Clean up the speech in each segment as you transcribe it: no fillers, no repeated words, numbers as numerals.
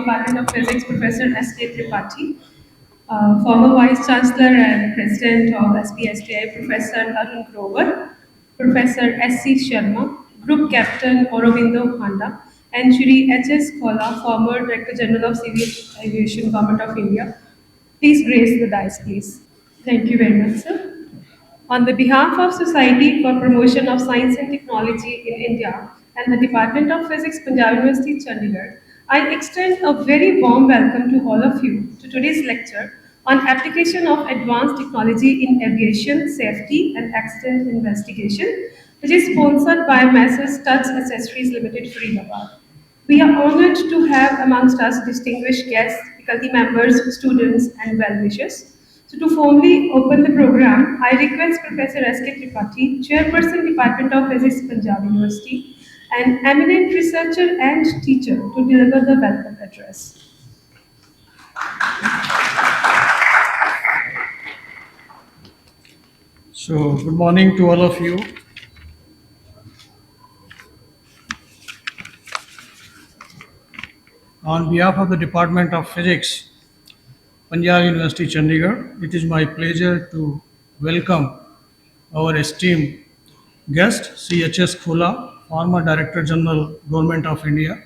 Department of Physics, Professor S.K. Tripathi, former Vice Chancellor and President of SPSTI, Professor Arun Grover, Professor S.C. Sharma, Group Captain Aurobindo Handa, and Shri H.S. Kola, former Director General of Civil Aviation, Government of India. Please grace the dais, please. Thank you very much, sir. On the behalf of Society for Promotion of Science and Technology in India and the Department of Physics, Punjab University, Chandigarh, I extend a very warm welcome to all of you to today's lecture on application of advanced technology in aviation, safety and accident investigation, which is sponsored by Messrs. Tuts Accessories Limited, Faridabad. We are honored to have amongst us distinguished guests, faculty members, students, and well-wishers. So to formally open the program, I request Professor S.K. Tripathi, Chairperson, Department of Physics, Punjab University, an eminent researcher and teacher, to deliver the welcome address. So, good morning to all of you. On behalf of the Department of Physics, Punjab University, Chandigarh, it is my pleasure to welcome our esteemed guest, C.H.S. Khola, former Director General, Government of India,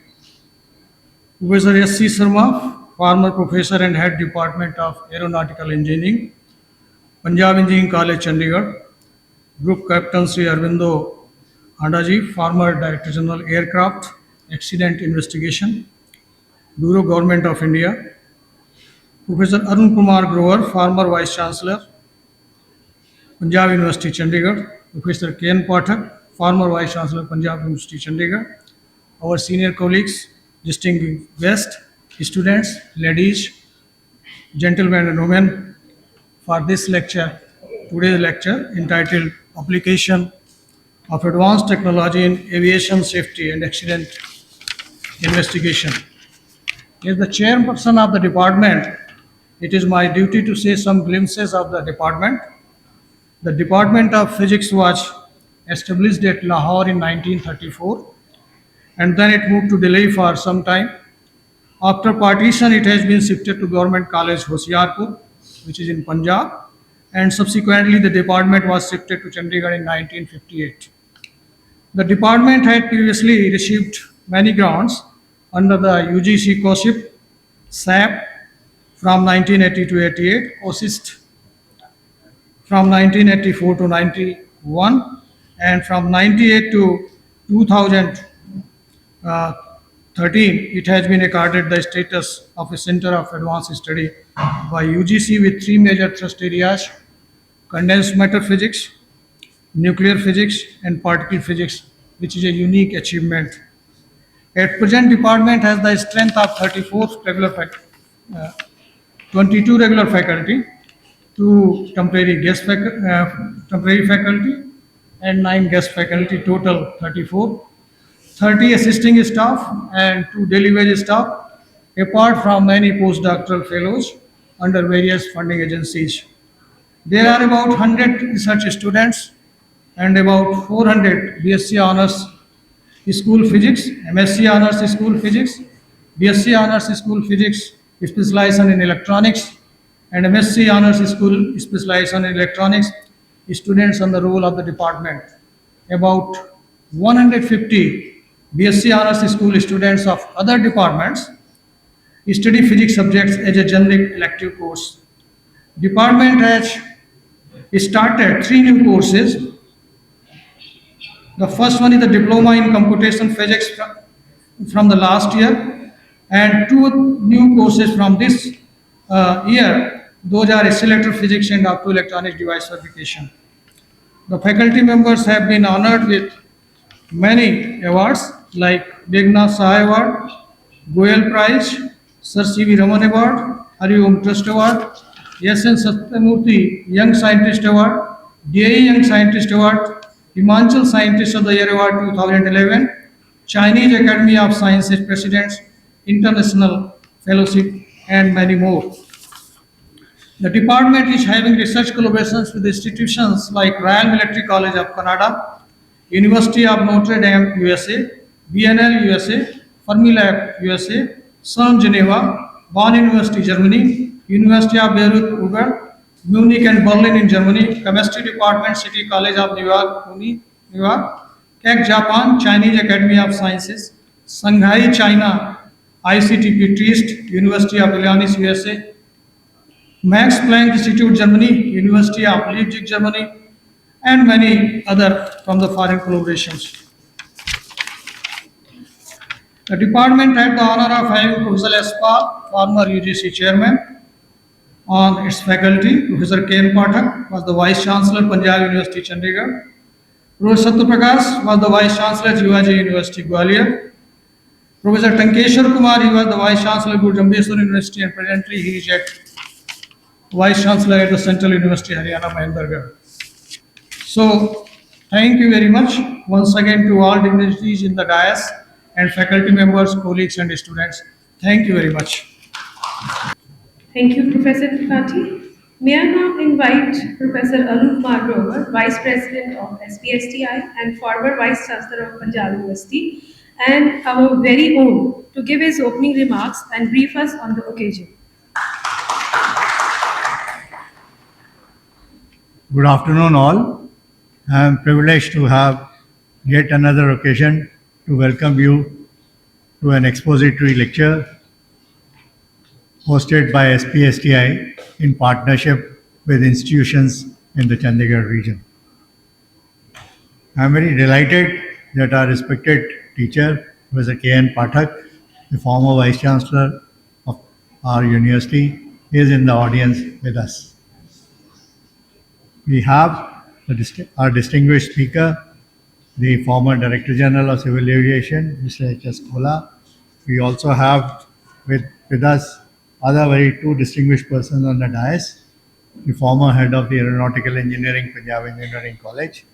Professor S.C. Sharma, former Professor and Head Department of Aeronautical Engineering, Punjab Engineering College, Chandigarh, Group Captain Sri Arvindo Handaji, former Director General Aircraft Accident Investigation, Bureau Government of India, Professor Arun Kumar Grover, former Vice Chancellor, Punjab University, Chandigarh, Professor K.N. Pathak, former Vice Chancellor, Punjab University, Chandigarh, our senior colleagues, distinguished guests, students, ladies, gentlemen and women, for this lecture, today's lecture entitled Application of Advanced Technology in Aviation Safety and Accident Investigation. As the chairperson of the department, it is my duty to say some glimpses of the department. The Department of Physics was established at Lahore in 1934 and then it moved to Delhi for some time. After partition, it has been shifted to Government College Hoshiarpur, which is in Punjab, and subsequently the department was shifted to Chandigarh in 1958. The department had previously received many grants under the UGC COSIP, SAP from 1980 to 88, OSIST from 1984 to 91, and from 98 to 2013, it has been accorded the status of a Center of Advanced Study by UGC with three major thrust areas: condensed matter physics, nuclear physics, and particle physics, which is a unique achievement. At present, department has the strength of 34 regular 22 regular faculty, 2 temporary faculty, and 9 guest faculty, total 34, 30 assisting staff, and 2 daily wage staff, apart from many postdoctoral fellows under various funding agencies. There are about 100 research students and about 400 BSc Honors School Physics, MSc Honors School Physics, BSc Honors School Physics, specialization in electronics, and MSc Honors School specialization in electronics students on the roll of the department. About 150 BSc Honors School students of other departments study physics subjects as a generic elective course. Department has started 3 new courses. The first one is the Diploma in Computation Physics from the last year, and 2 new courses from this year. Those are Accelerator Physics and Optoelectronic Device Fabrication. The faculty members have been honored with many awards like Meghna Sahay Award, Goyal Prize, Sir C.V. Raman Award, Hari Om Trust Award, S.N. Satyamurthy Young Scientist Award, DAE Young Scientist Award, Himachal Scientist of the Year Award 2011, Chinese Academy of Sciences Presidents, International Fellowship, and many more. The department is having research collaborations with institutions like Royal Military College of Canada, University of Notre Dame, USA, BNL, USA, Fermilab, USA, CERN Geneva, Bonn University Germany, University of Beirut Uber, Munich and Berlin in Germany, Chemistry Department City College of New York, New York, Keck Japan, Chinese Academy of Sciences, Shanghai China, ICTP Trieste, University of Illinois USA, Max Planck Institute Germany, University of Leipzig Germany, and many other from the foreign collaborations. The department had the honor of having Professor Espa, former UGC chairman, on its faculty. Professor K. N. Pathak was the Vice Chancellor, Punjab University, Chandigarh. Professor Satyaprakash was the Vice Chancellor, Jivaji University, Gwalior. Professor Tankeshwar Kumar, he was the Vice Chancellor, Guru Jambheswar University, and presently he is at Vice Chancellor at the Central University, Haryana, Mahendragarh. So, thank you very much once again to all dignitaries in the dais and faculty members, colleagues, and students. Thank you very much. Thank you, Professor Tripathi. May I now invite Professor Arun Kumar Grover, Vice President of SPSTI and former Vice Chancellor of Punjab University, and our very own, to give his opening remarks and brief us on the occasion. Good afternoon, all. I am privileged to have yet another occasion to welcome you to an expository lecture hosted by SPSTI in partnership with institutions in the Chandigarh region. I am very delighted that our respected teacher, Professor K. N. Pathak, the former Vice Chancellor of our university, is in the audience with us. We have our distinguished speaker, the former Director General of Civil Aviation, Mr. H.S. Kola. We also have with us other very two distinguished persons on the dais, the former head of the Aeronautical Engineering, Punjab Engineering College,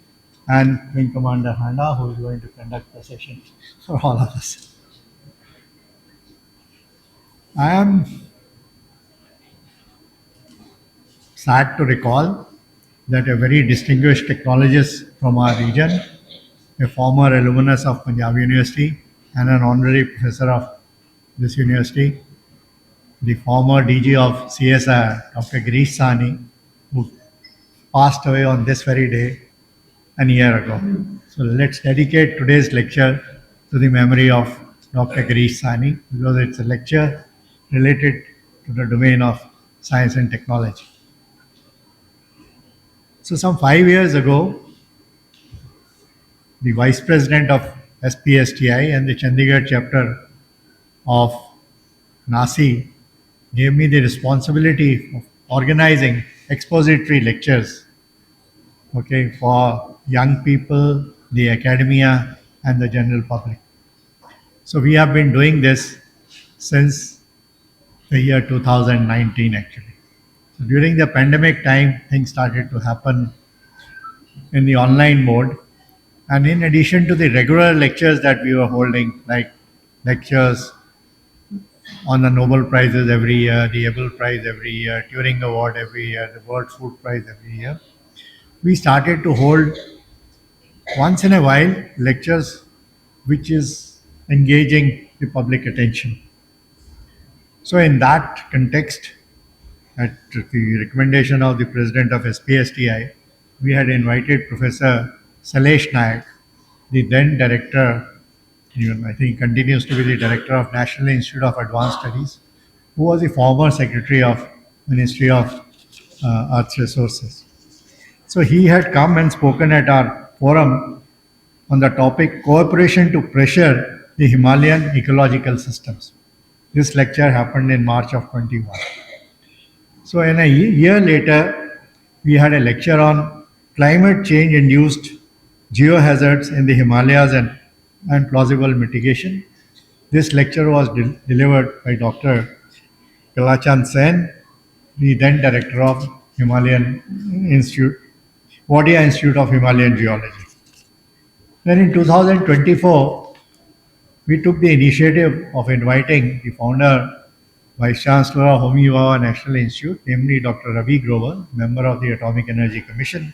and Wing Commander Handa, who is going to conduct the session for all of us. I am sad to recall that a very distinguished technologist from our region, a former alumnus of Punjab University and an honorary professor of this university, the former DG of CSIR, Dr. Girish Sani, who passed away on this very day a year ago. So let's dedicate today's lecture to the memory of Dr. Girish Sani because it's a lecture related to the domain of science and technology. So some 5 years ago, the Vice President of SPSTI and the Chandigarh chapter of NASI gave me the responsibility of organizing expository lectures, okay, for young people, the academia, and the general public. So we have been doing this since the year 2019 actually. So during the pandemic time, things started to happen in the online mode. And in addition to the regular lectures that we were holding, like lectures on the Nobel Prizes every year, the Abel Prize every year, Turing Award every year, the World Food Prize every year, we started to hold once in a while lectures which is engaging the public attention. So, in that context, at the recommendation of the president of SPSTI, we had invited Professor Salesh Nayak, the then director, even I think continues to be the director of National Institute of Advanced Studies, who was the former secretary of Ministry of Earth Resources. So he had come and spoken at our forum on the topic Cooperation to Pressure the Himalayan Ecological Systems. This lecture happened in March of 21. So in a year later, we had a lecture on climate change induced geohazards in the Himalayas and plausible mitigation. This lecture was delivered by Dr. Kalachand Sen, the then director of Himalayan Institute, Wadia Institute of Himalayan Geology. Then in 2024, we took the initiative of inviting the founder, Vice Chancellor of Homi Bhabha National Institute, namely Dr. Ravi Grover, member of the Atomic Energy Commission,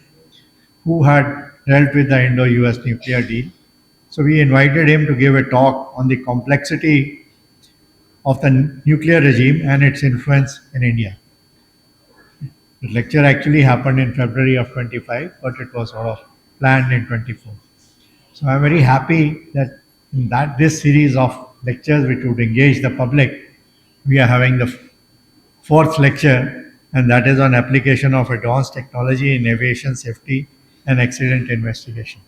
who had dealt with the Indo-US nuclear deal. So we invited him to give a talk on the complexity of the nuclear regime and its influence in India. The lecture actually happened in February of 25, but it was sort of planned in 24. So I'm very happy that in that this series of lectures which would engage the public, we are having the fourth lecture, and that is on application of advanced technology in aviation safety and accident investigation.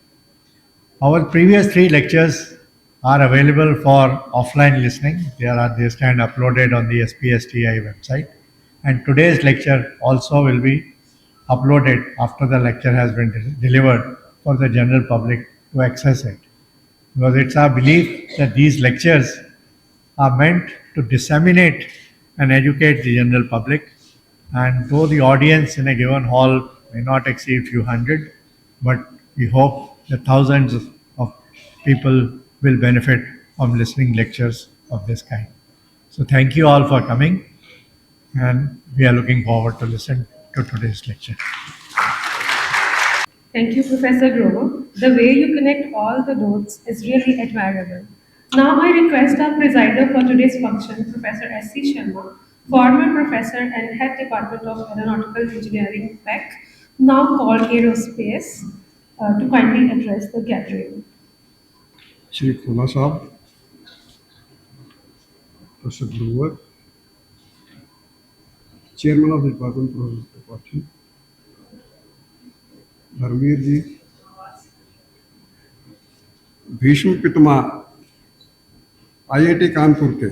Our previous three lectures are available for offline listening. They stand uploaded on the SPSTI website. And today's lecture also will be uploaded after the lecture has been delivered for the general public to access it. Because it's our belief that these lectures are meant to disseminate and educate the general public. And though the audience in a given hall may not exceed few hundred, but we hope that thousands of people will benefit from listening lectures of this kind. So thank you all for coming, and we are looking forward to listen to today's lecture. Thank you, Professor Grover. The way you connect all the dots is really admirable. Now I request our presider for today's function, Professor S.C. Sharma, former professor and head Department of Aeronautical Engineering, PEC, now called Aerospace, to kindly address the gathering. Shri Khola Sahab, Professor Grover, Chairman of the Department, Professor Tripathi, Dharmveer ji, Bhishma Pitamah IIT Kanpur के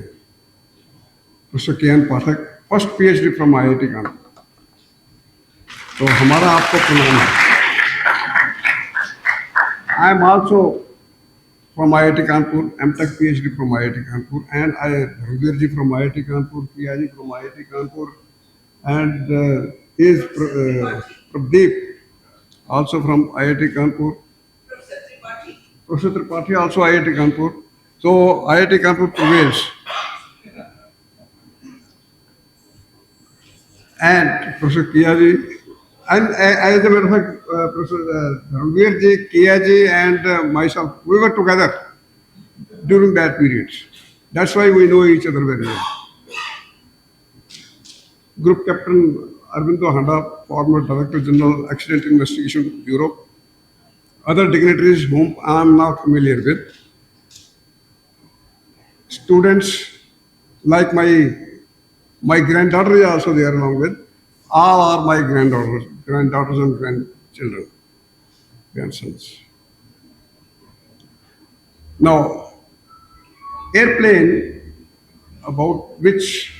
professor K N Pathak, first PhD from IIT Kanpur, तो हमारा आपको प्रणाम है. I am also from IIT Kanpur, MTech PhD from IIT Kanpur, and Dharmveer ji from IIT Kanpur, Priya ji from IIT Kanpur, and is Pradeep also from IIT Kanpur. Professor Tripathi also IIT Kanpur. So IIT Kanpur prevails. And Professor Kiya ji, and as a matter of fact, Professor Dharmveer ji, Kiya ji, and myself, we were together during that period. That's why we know each other very well. Group Captain Arvindo Handa, former Director General, Accident Investigation Bureau. Other dignitaries whom I am not familiar with. Students like my granddaughter is also there along with. All are my granddaughters and grandchildren, grandsons. Now, airplane about which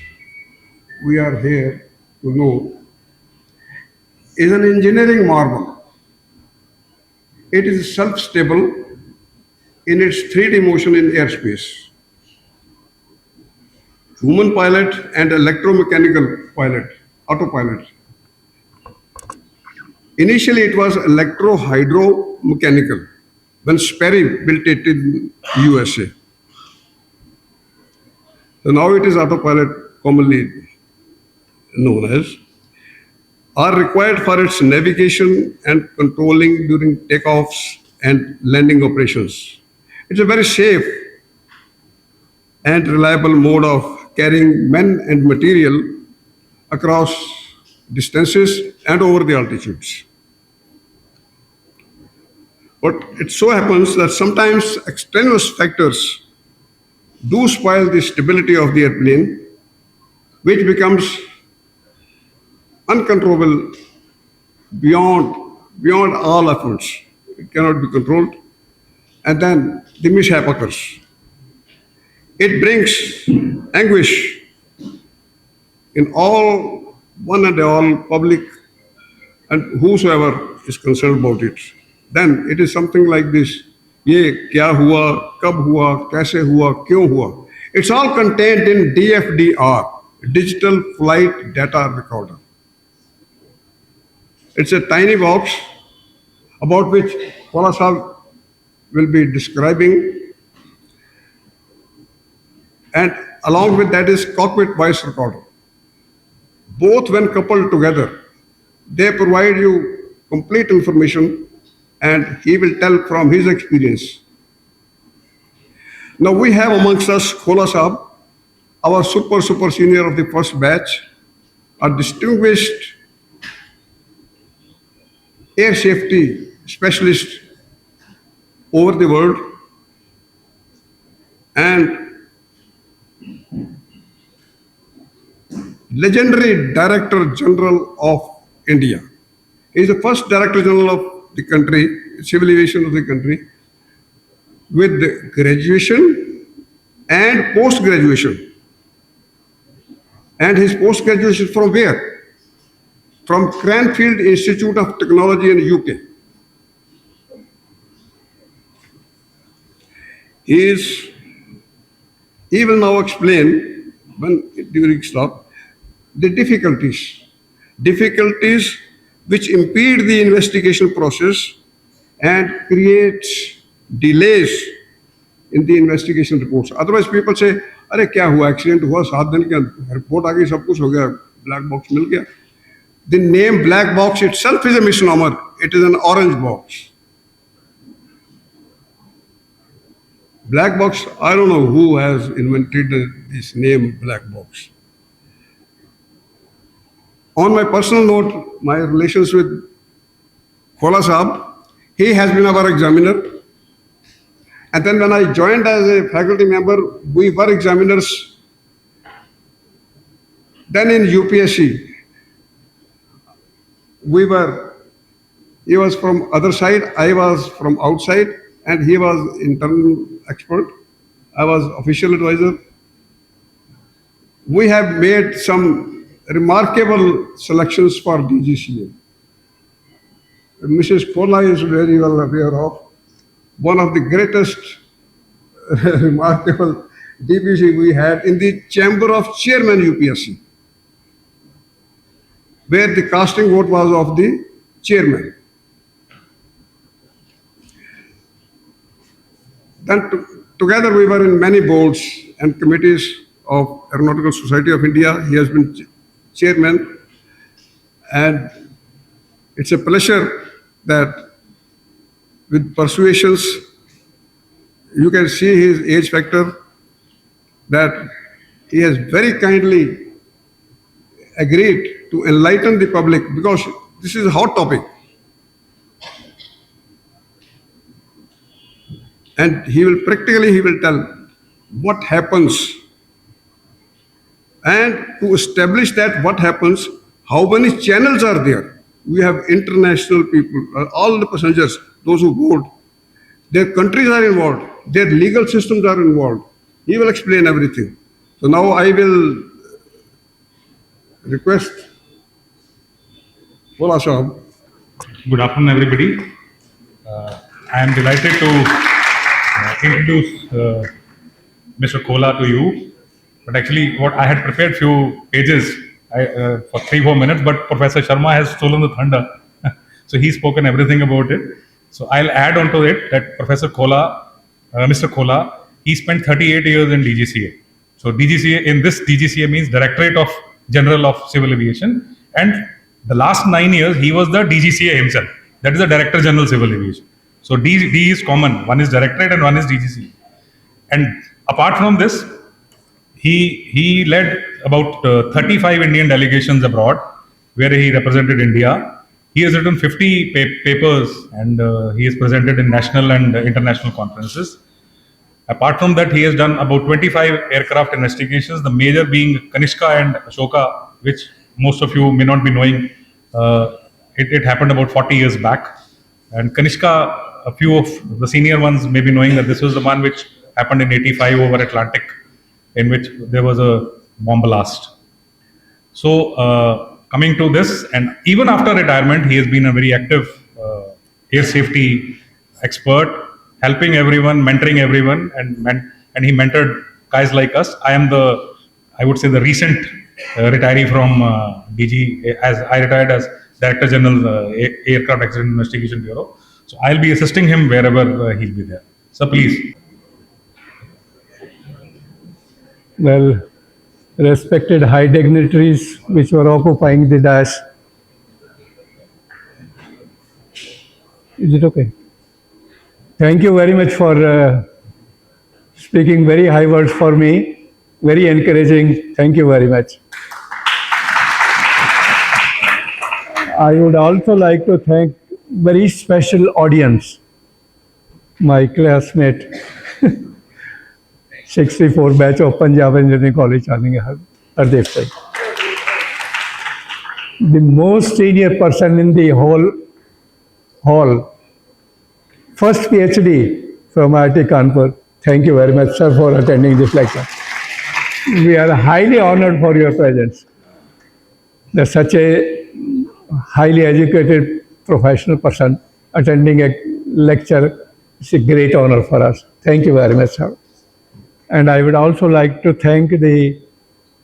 we are here to know is an engineering marvel. It is self-stable in its 3D motion in airspace. Human pilot and electromechanical pilot, autopilot. Initially, it was electro-hydro-mechanical when Sperry built it in USA. So now it is autopilot, commonly known as, are required for its navigation and controlling during takeoffs and landing operations. It's a very safe and reliable mode of carrying men and material across distances and over the altitudes. But it so happens that sometimes extraneous factors do spoil the stability of the airplane, which becomes uncontrollable beyond all efforts. It cannot be controlled, and then the mishap occurs. It brings anguish in all one and all public and whosoever is concerned about it. Then it is something like this: ये क्या हुआ, कब हुआ, कैसे हुआ, क्यों हुआ. It's all contained in DFDR, Digital Flight Data Recorder. It's a tiny box about which Khola Sahib will be describing, and along with that is cockpit voice recorder. Both when coupled together, they provide you complete information, and he will tell from his experience. Now we have amongst us Khola Sahib, our super senior of the first batch, are distinguished air safety specialists over the world, and legendary Director General of India. He is the first Director General of the country, civil aviation of the country, with graduation and post graduation. And his post graduation from where? From Cranfield Institute of Technology in UK. He will now explain when during stop the difficulties which impede the investigation process and create delays in the investigation reports. Otherwise, people say, "अरे क्या हुआ? Accident हुआ 7 दिन के report आ गई, सब कुछ हो गया, black box मिल गया." The name black box itself is a misnomer. It is an orange box. Black box, I don't know who has invented this name black box. On my personal note, my relations with Khola Saab, he has been our examiner. And then when I joined as a faculty member, we were examiners. Then in UPSC, he was from other side, I was from outside, and he was internal expert. I was official advisor. We have made some remarkable selections for DGCA. Mrs. Kola is very well aware of one of the greatest remarkable DPC we had in the chamber of chairman UPSC, where the casting vote was of the chairman. Then together we were in many boards and committees of Aeronautical Society of India. He has been chairman, and it's a pleasure that with persuasions you can see his age factor, that he has very kindly agreed to enlighten the public, because this is a hot topic. And he will tell what happens. And to establish that what happens, how many channels are there? We have international people, all the passengers, those who board, their countries are involved, their legal systems are involved. He will explain everything. So now I will request Bola Sahab. Good afternoon, everybody. I am delighted to introduce Mr. Kola to you. But actually, what I had prepared few pages for 3-4 minutes, but Professor Sharma has stolen the thunder. So he's spoken everything about it. So I'll add on to it that Professor Kola, Mr. Kola, he spent 38 years in DGCA. So DGCA, in this DGCA means Directorate of General of Civil Aviation, and the last 9 years he was the DGCA himself. That is the Director General Civil Aviation. So D is common. One is Directorate and one is DGCA. And apart from this, he led about 35 Indian delegations abroad, where he represented India. He has written 50 papers, and he is presented in national and international conferences. Apart from that, he has done about 25 aircraft investigations, the major being Kanishka and Ashoka, which most of you may not be knowing. It happened about 40 years back. And Kanishka, a few of the senior ones may be knowing that this was the one which happened in 85 over Atlantic, in which there was a bomb blast. So coming to this, and even after retirement, he has been a very active air safety expert, helping everyone, mentoring everyone, and he mentored guys like us. I would say, the recent retiree from DG, as I retired as Director General Aircraft Accident Investigation Bureau. So I'll be assisting him wherever he'll be there. So please. Well, respected high dignitaries which were occupying the dais. Is it okay? Thank you very much for speaking very high words for me. very encouraging. Thank you very much. I would also like to thank very special audience, my classmate, 64 batch of Punjab Engineering College, Hardev Singh. The most senior person in the whole hall, first PhD from IIT Kanpur. Thank you very much, sir, for attending this lecture. We are highly honored for your presence. There's such a highly educated professional person attending a lecture. It's a great honor for us. Thank you very much, sir. And I would also like to thank the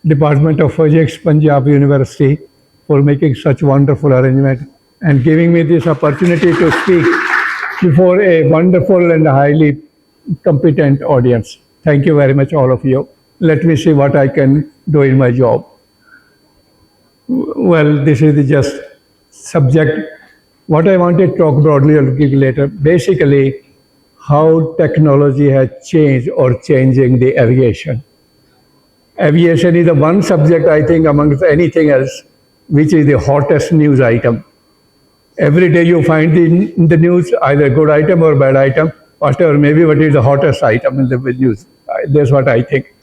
Department of Physics, Punjab University, for making such wonderful arrangement and giving me this opportunity to speak before a wonderful and highly competent audience. Thank you very much, all of you. Let me see what I can do in my job. Well, this is the just subject. What I want to talk broadly, I'll give later. Basically, how technology has changed or changing the aviation. Aviation is the one subject, I think, amongst anything else, which is the hottest news item. Every day you find in the news either good item or bad item, whatever, maybe what is the hottest item in the news. That's what I think.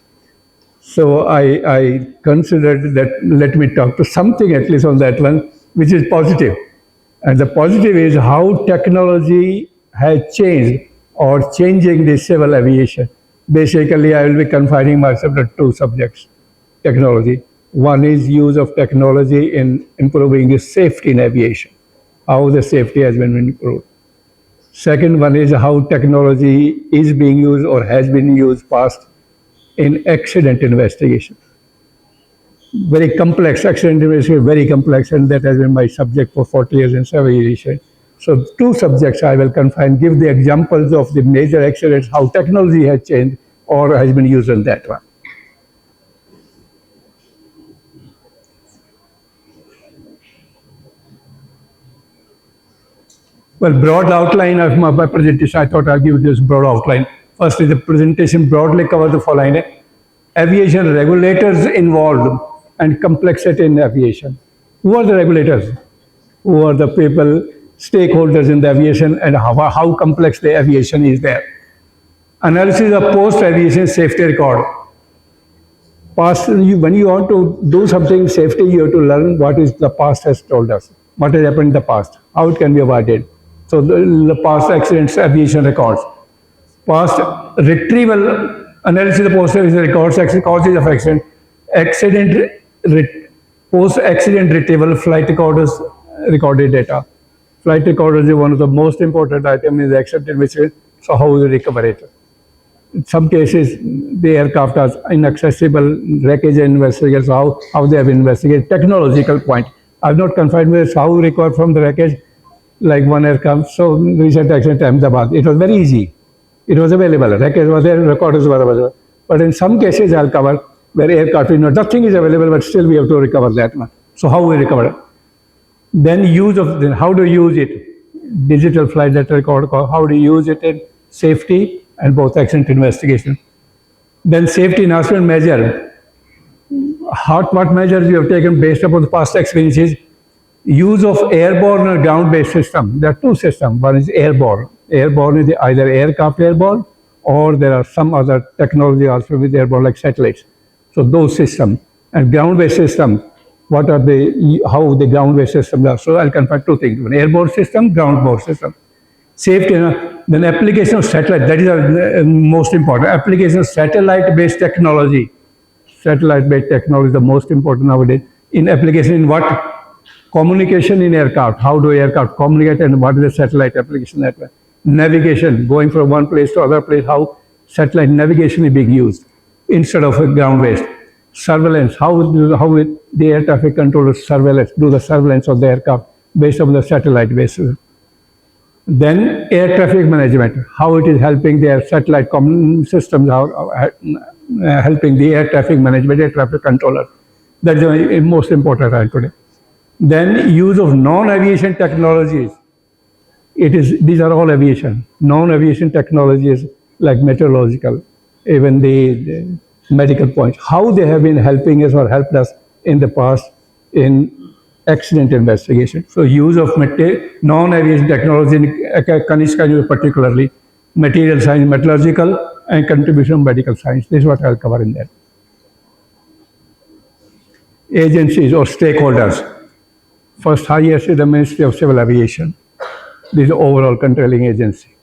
So I considered that let me talk to something at least on that one, which is positive. And the positive is how technology has changed or changing the civil aviation. Basically, I will be confining myself to two subjects, technology. One is use of technology in improving the safety in aviation, how the safety has been improved. Second one is how technology is being used or has been used past in accident investigation. Very complex, accident investigation, very complex, and that has been my subject for 40 years in civil aviation. So two subjects I will confine, give the examples of the major accidents, how technology has changed or has been used in that one. Well, broad outline of my presentation, I thought I'll give this broad outline. First is the presentation broadly covers the following. Aviation regulators involved and complexity in aviation. Who are the regulators? Who are the people, stakeholders in the aviation and how complex the aviation is there. Analysis of post-aviation safety record. When you want to do something safety, you have to learn what is the past has told us, what has happened in the past, how it can be avoided. So the past accidents, aviation records. Past retrieval, analysis of post-aviation records, causes of accident, post-accident retrieval, flight recorders, recorded data. Flight recorders is one of the most important items in the accident, which is so how you recover it. In some cases, the aircraft are inaccessible, wreckage investigators, how they have investigated. Technological point. I've not confined with how we recover from the wreckage, like one aircraft. So recent accident Ahmedabad, it was very easy. It was available. Wreckage was there, recorders were available. But in some cases, I'll cover where aircraft, nothing is available, but still we have to recover that one. So how we recover it? Then how do you use it? Digital flight data record, how do you use it in safety and both accident investigation? Then safety enhancement measure. What measures you have taken based upon the past experiences? Use of airborne or ground-based system. There are two systems. One is airborne. Airborne is either aircraft airborne or there are some other technology also with airborne like satellites. So those systems and ground-based system. What are how the ground-based systems are? So I'll confine two things: one airborne system, ground-borne system. Safety, then application of satellite. That is the most important. Application of satellite-based technology. Satellite-based technology is the most important nowadays. In application in what? Communication in aircraft. How do aircraft communicate and what is the satellite application that way? Navigation, going from one place to other place, how satellite navigation is being used instead of ground-based. Surveillance, how the air traffic controllers do the surveillance of the aircraft based on the satellite basis. Then air traffic management, how it is helping their satellite systems, helping the air traffic management, air traffic controller. That is the most important right today. Then use of non-aviation technologies. These are all aviation. Non-aviation technologies like meteorological, even the medical points, how they have been helping us or helped us in the past in accident investigation. So use of non-aviation technology in Kanishka particularly, material science, metallurgical, and contribution of medical science. This is what I'll cover in there. Agencies or stakeholders. First, highest is the Ministry of Civil Aviation. This is the overall controlling agency,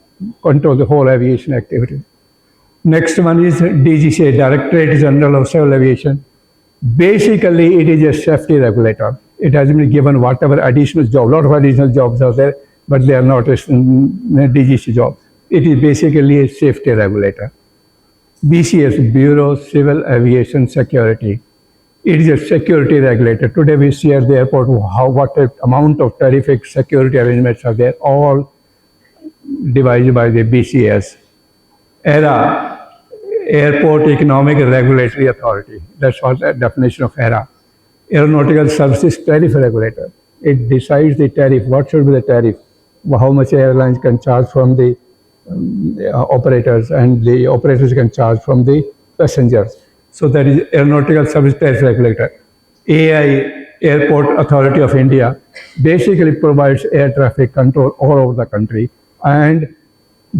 control the whole aviation activity. Next one is DGCA, Directorate General of Civil Aviation. Basically, it is a safety regulator. It has been given whatever additional job, a lot of additional jobs are there, but they are not DGC jobs. It is basically a safety regulator. BCS, Bureau Civil Aviation Security. It is a security regulator. Today we see at the airport what amount of terrific security arrangements are there, all devised by the BCS. ERA, Airport Economic Regulatory Authority. That's what the definition of ERA. Aeronautical Services Tariff Regulator. It decides the tariff. What should be the tariff? How much airlines can charge from the operators, and the operators can charge from the passengers. So that is Aeronautical Service Tariff Regulator. AI, Airport Authority of India, basically provides air traffic control all over the country, and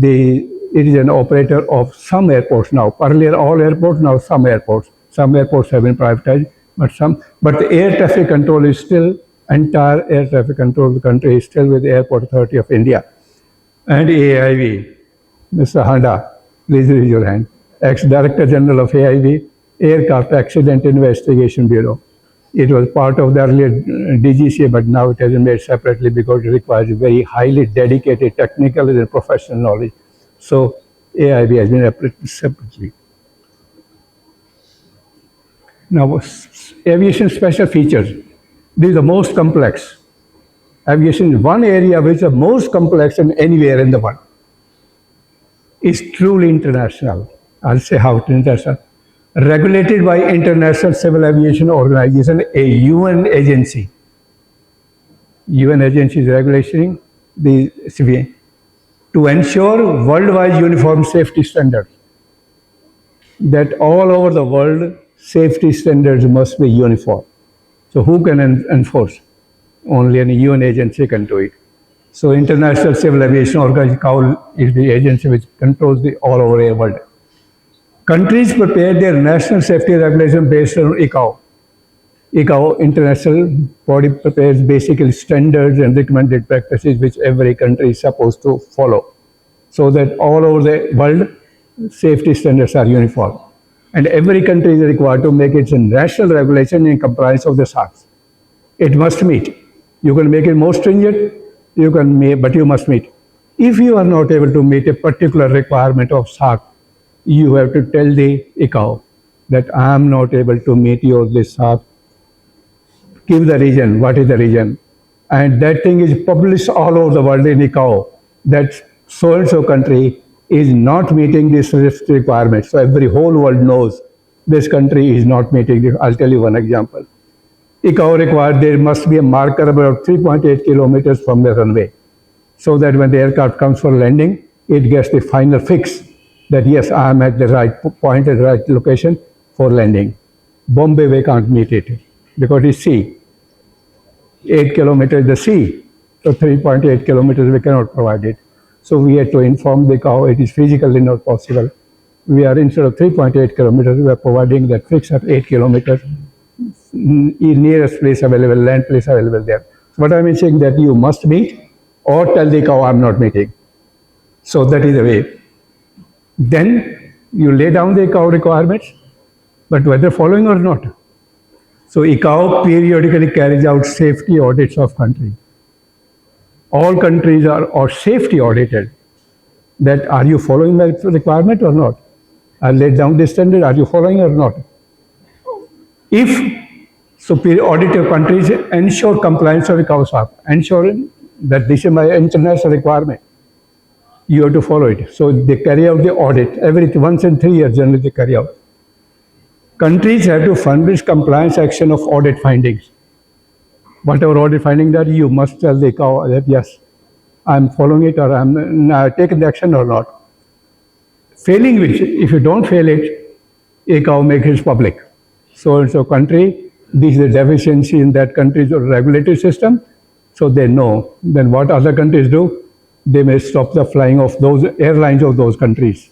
it is an operator of some airports now. Earlier all airports, now some airports. Some airports have been privatized, but the air traffic control is still, entire air traffic control of the country is still with the Airport Authority of India. And AIV, Mr. Handa, please raise your hand. Ex-Director General of AIV, Aircraft Accident Investigation Bureau. It was part of the earlier DGCA, but now it has been made separately because it requires very highly dedicated technical and professional knowledge. So AIB has been operated separately. Now, aviation special features. This is the most complex. Aviation is one area which is the most complex than anywhere in the world. It's truly international. I'll say how it's international. Regulated by International Civil Aviation Organization, a UN agency. UN agency is regulating the civil to ensure worldwide uniform safety standards. That all over the world, safety standards must be uniform. So who can enforce? Only a UN agency can do it. So International Civil Aviation Organization is the agency which controls the all over the world. Countries prepare their national safety regulation based on ICAO. ICAO, international body, prepares basically standards and recommended practices which every country is supposed to follow, so that all over the world, safety standards are uniform. And every country is required to make its national regulation in compliance of the SARs. It must meet. You can make it more stringent, but you must meet. If you are not able to meet a particular requirement of SAR, you have to tell the ICAO that I am not able to meet this SAR. Give the reason, what is the reason? And that thing is published all over the world in ICAO, that so-and-so country is not meeting this requirement. So every whole world knows this country is not meeting it. I'll tell you one example. ICAO required there must be a marker about 3.8 kilometers from the runway, so that when the aircraft comes for landing, it gets the final fix that yes, I am at the right point, at the right location for landing. Bombay, we can't meet it because it's sea. 8 kilometers is the sea, so 3.8 kilometers we cannot provide it. So we had to inform the ICAO it is physically not possible. We are, instead of 3.8 kilometers, we are providing that fix at 8 kilometers, nearest place available, land place available there. What I am saying that you must meet or tell the ICAO I am not meeting. So that is the way. Then you lay down the ICAO requirements, but whether following or not. So ICAO periodically carries out safety audits of countries. All countries are safety audited. That are you following the requirement or not? I laid down the standard, are you following or not? If superior audit of countries ensure compliance of ICAO SAP, ensuring that this is my international requirement, you have to follow it. So they carry out the audit once in 3 years. Generally, they carry out. Countries have to furnish compliance action of audit findings. Whatever audit findings are, you must tell the ICAO that yes, I'm following it or I'm taking the action or not. Failing which, if you don't fail it, a cow makes it public. So and so country, this is a deficiency in that country's regulatory system. So they know. Then what other countries do? They may stop the flying of those airlines of those countries.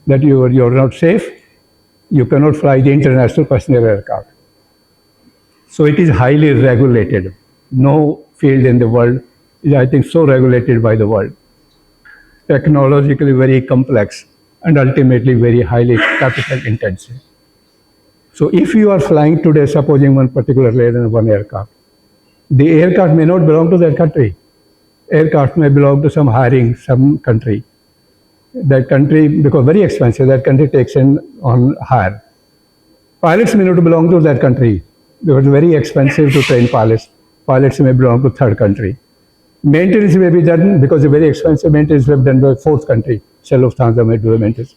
That you're not safe. You cannot fly the international passenger aircraft. So it is highly regulated. No field in the world is, I think, so regulated by the world. Technologically very complex and ultimately very highly capital intensive. So if you are flying today, supposing one particular airline, one aircraft, the aircraft may not belong to that country. Aircraft may belong to some hiring, some country. That country, because very expensive, that country takes in on hire. Pilots may not belong to that country because it's very expensive to train pilots. Pilots may belong to third country. Maintenance may be done because it's very expensive. Maintenance may be done by fourth country. Say Lufthansa may do the maintenance.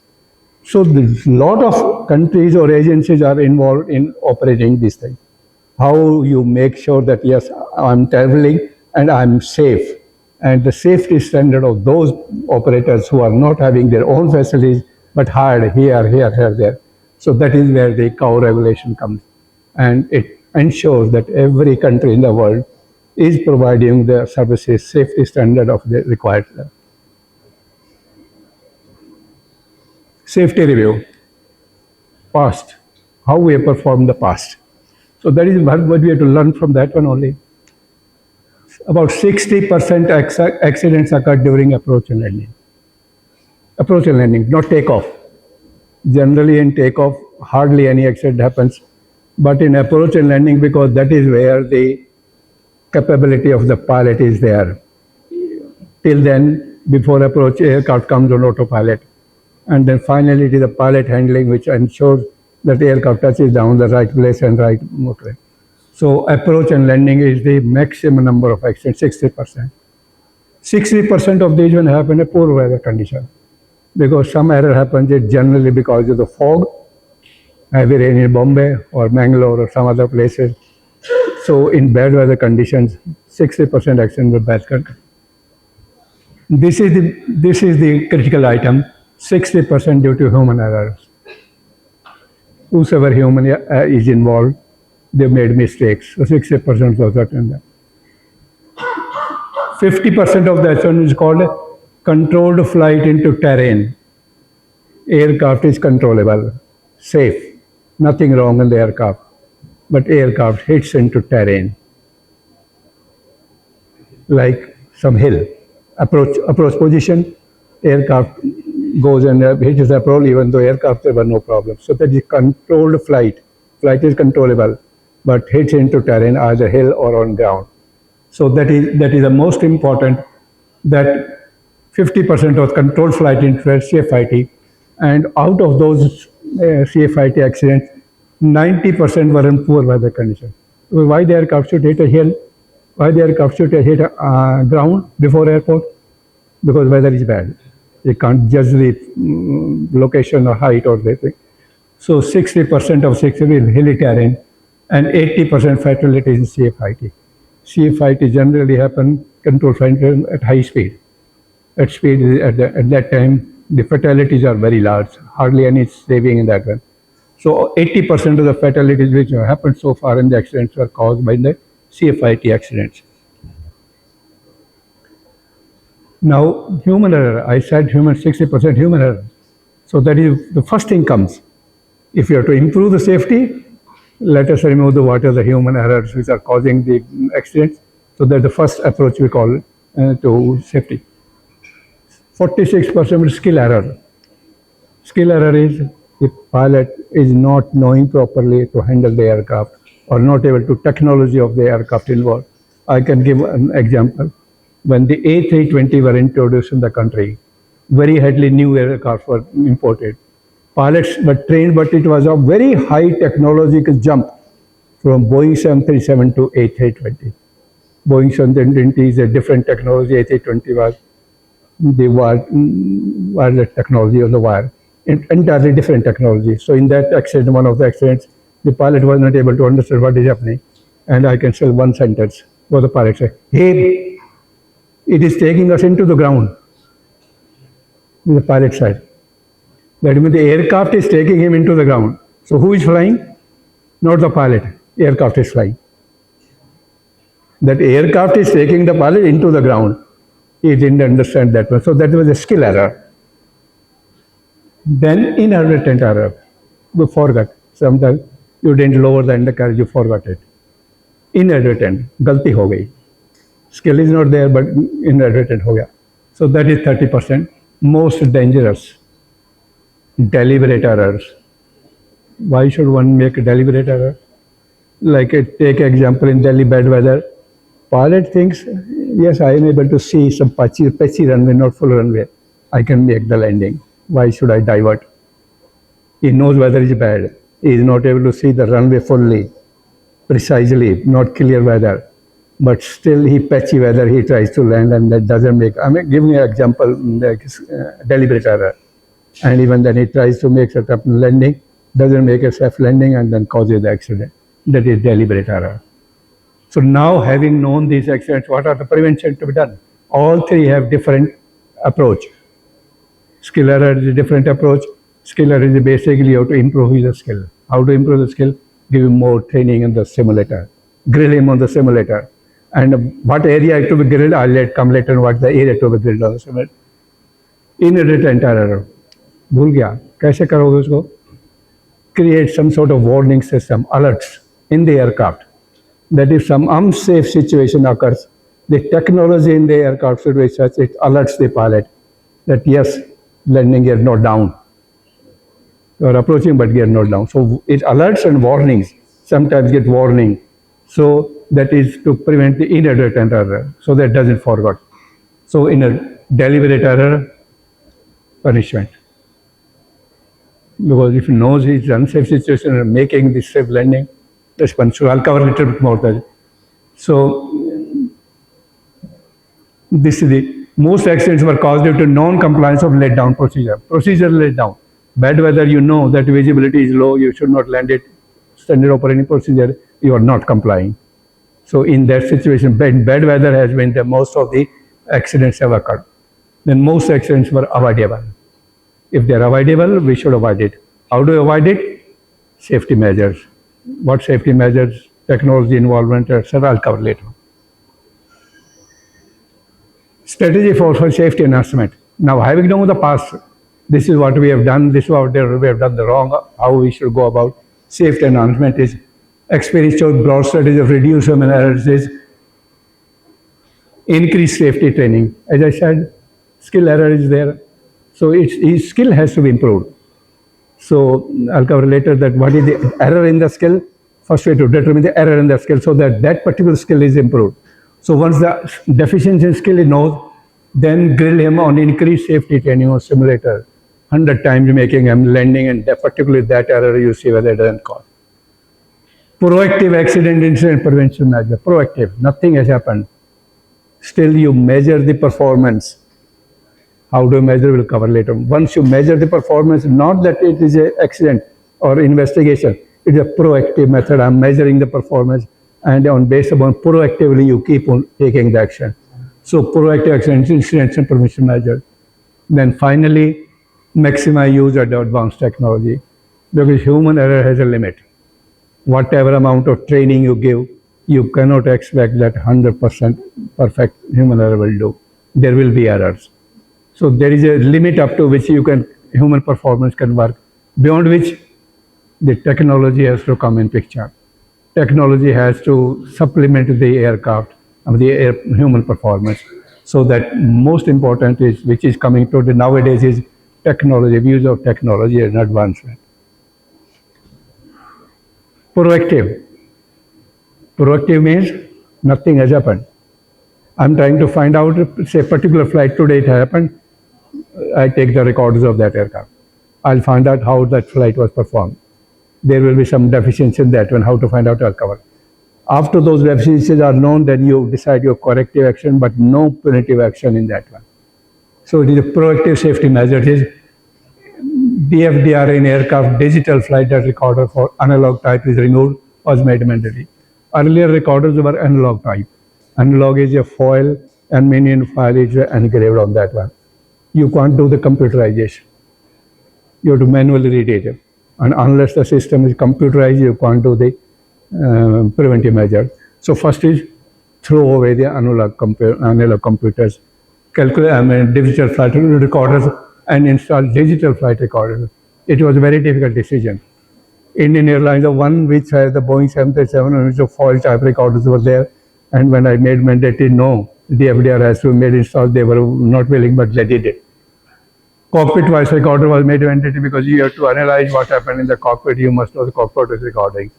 So a lot of countries or agencies are involved in operating these things. How you make sure that yes, I'm traveling and I'm safe. And the safety standard of those operators who are not having their own facilities but hired here, there. So that is where the cow regulation comes. And it ensures that every country in the world is providing the services safety standard of the required safety review. Past, how we have performed the past. So that is what we have to learn from that one only. About 60% accidents occur during approach and landing. Approach and landing, not takeoff. Generally in takeoff, hardly any accident happens. But in approach and landing, because that is where the capability of the pilot is there. Till then, before approach, aircraft comes on autopilot. And then finally it is the pilot handling which ensures that the aircraft touches down the right place and right motorway. So approach and landing is the maximum number of accidents, 60%. 60% of these will happen in poor weather condition. Because some error happens generally because of the fog, heavy rain in Bombay or Mangalore or some other places. So in bad weather conditions, 60% accident with bad conditions. This is the critical item, 60% due to human errors. Whosoever human is involved, they made mistakes. So 60% was that in that. 50% of the accident is called controlled flight into terrain. Aircraft is controllable, safe, nothing wrong in the aircraft, but aircraft hits into terrain, like some hill. Approach position, aircraft goes and hits the approach, even though aircraft there were no problem. So that is controlled flight. Flight is controllable, but hits into terrain, either hill or on ground. So that is the most important, that 50% of controlled flight into CFIT, and out of those CFIT accidents, 90% were in poor weather conditions. Why the aircraft should hit a hill? Why the aircraft should hit a ground before airport? Because weather is bad. You can't judge the location or height or the thing. So 60% of 60 is hilly terrain and 80% fatalities in CFIT. CFIT generally happen control flight at high speed. At speed at that time, the fatalities are very large, hardly any saving in that one. So 80% of the fatalities which have happened so far in the accidents were caused by the CFIT accidents. Now, human error, I said 60% human error. So that is the first thing comes. If you have to improve the safety, let us remove what are the human errors which are causing the accidents. So that's the first approach we call to safety. 46% is skill error. Skill error is the pilot is not knowing properly to handle the aircraft or not able to technology of the aircraft involved. I can give an example. When the A320 were introduced in the country, very heavily new aircraft were imported. Pilots were trained, but it was a very high technological jump from Boeing 737 to A320. Boeing 720 is a different technology. A320 was the wireless technology on the wire, entirely different technology. So in that accident, one of the accidents, the pilot was not able to understand what is happening. And I can say one sentence. What the pilot said, "Hey, it is taking us into the ground." The pilot said. That means the aircraft is taking him into the ground. So who is flying? Not the pilot. Aircraft is flying. That aircraft is taking the pilot into the ground. He didn't understand that one. So that was a skill error. Then inadvertent error. You forgot. Sometimes you didn't lower the undercarriage, you forgot it. Inadvertent. गलती हो गई. Skill is not there, but inadvertent हो गया. So that is 30%. Most dangerous. Deliberate errors. Why should one make a deliberate error? Like take example in Delhi bad weather. Pilot thinks, yes, I am able to see some patchy runway, not full runway. I can make the landing. Why should I divert? He knows weather is bad. He is not able to see the runway fully, precisely, not clear weather. But still, he patchy weather, he tries to land, and that doesn't make. I mean, giving an example, like deliberate error. And even then, he tries to make a landing, doesn't make a safe landing, and then causes the accident. That is deliberate error. So now, having known these accidents, what are the prevention to be done? All three have different approach. Skill error is a different approach. Skill error is basically you have to improve his skill. How to improve the skill? Give him more training in the simulator. Grill him on the simulator. And what area to be grilled, I'll come later what the area to be grilled on the simulator. Inadvertent error. भूल गया कैसे करोगे उसको? Create some sort of warning system, alerts in the aircraft that if some unsafe situation occurs, the technology in the aircraft should be such it alerts the pilot that yes, landing gear not down. You are approaching but gear not down. So it alerts and warnings, sometimes get warning. So that is to prevent the inadvertent error, so that doesn't forget. So in a deliberate error, punishment. Because if he knows it's unsafe situation and making this safe landing, that's punishment. So I'll cover a little bit more that. So this is the most accidents were caused due to non-compliance of let down procedure. Procedure let down. Bad weather, you know that visibility is low, you should not land it. Standard operating procedure, you are not complying. So in that situation, bad weather has been the most of the accidents have occurred. Then most accidents were avoidable. If they are avoidable, we should avoid it. How do we avoid it? Safety measures. What safety measures? Technology involvement, etc. I'll cover later. Strategy for safety enhancement. Now, having known the past, this is what we have done, this is what we have done the wrong, how we should go about safety enhancement is experience showed broad strategy of reduce human errors is increase safety training. As I said, skill error is there. So its skill has to be improved. So I'll cover later that what is the error in the skill. First way to determine the error in the skill so that that particular skill is improved. So once the deficiency in skill is known, then grill him on increased safety training on simulator. 100 times making him landing and particularly that error you see whether it doesn't cause. Proactive accident incident prevention measure. Proactive, nothing has happened. Still you measure the performance. How do you measure? We'll cover later. Once you measure the performance, not that it is an accident or investigation, it's a proactive method. I'm measuring the performance, and on based upon proactively, you keep on taking the action. So proactive action, incidents and prevention measure. Then finally, maximize use of advanced technology, because human error has a limit. Whatever amount of training you give, you cannot expect that 100% perfect human error will do. There will be errors. So there is a limit up to which human performance can work, beyond which the technology has to come in picture. Technology has to supplement the aircraft, human performance. So that most important is, which is coming to the nowadays is technology, use of technology and advancement. Proactive. Proactive means nothing has happened. I'm trying to find out, say, particular flight today it happened. I take the records of that aircraft. I'll find out how that flight was performed. There will be some deficiency in that one, how to find out, I'll cover. After those deficiencies are known, then you decide your corrective action, but no punitive action in that one. So it is a proactive safety measure. It is DFDR in aircraft, digital flight data recorder for analog type is removed, was made mandatory. Earlier recorders were analog type. Analog is a foil and minion file is engraved on that one. You can't do the computerization. You have to manually read it. And unless the system is computerized, you can't do the preventive measure. So first is throw away the analog computers, digital flight recorders, and install digital flight recorders. It was a very difficult decision. Indian Airlines, the one which has the Boeing 737, and which the foil type recorders were there. And when I made mandatory, no, the FDR has to be made install, they were not willing, but they did it. Cockpit voice recorder was made mandatory because you have to analyze what happened in the cockpit, you must know the cockpit recording.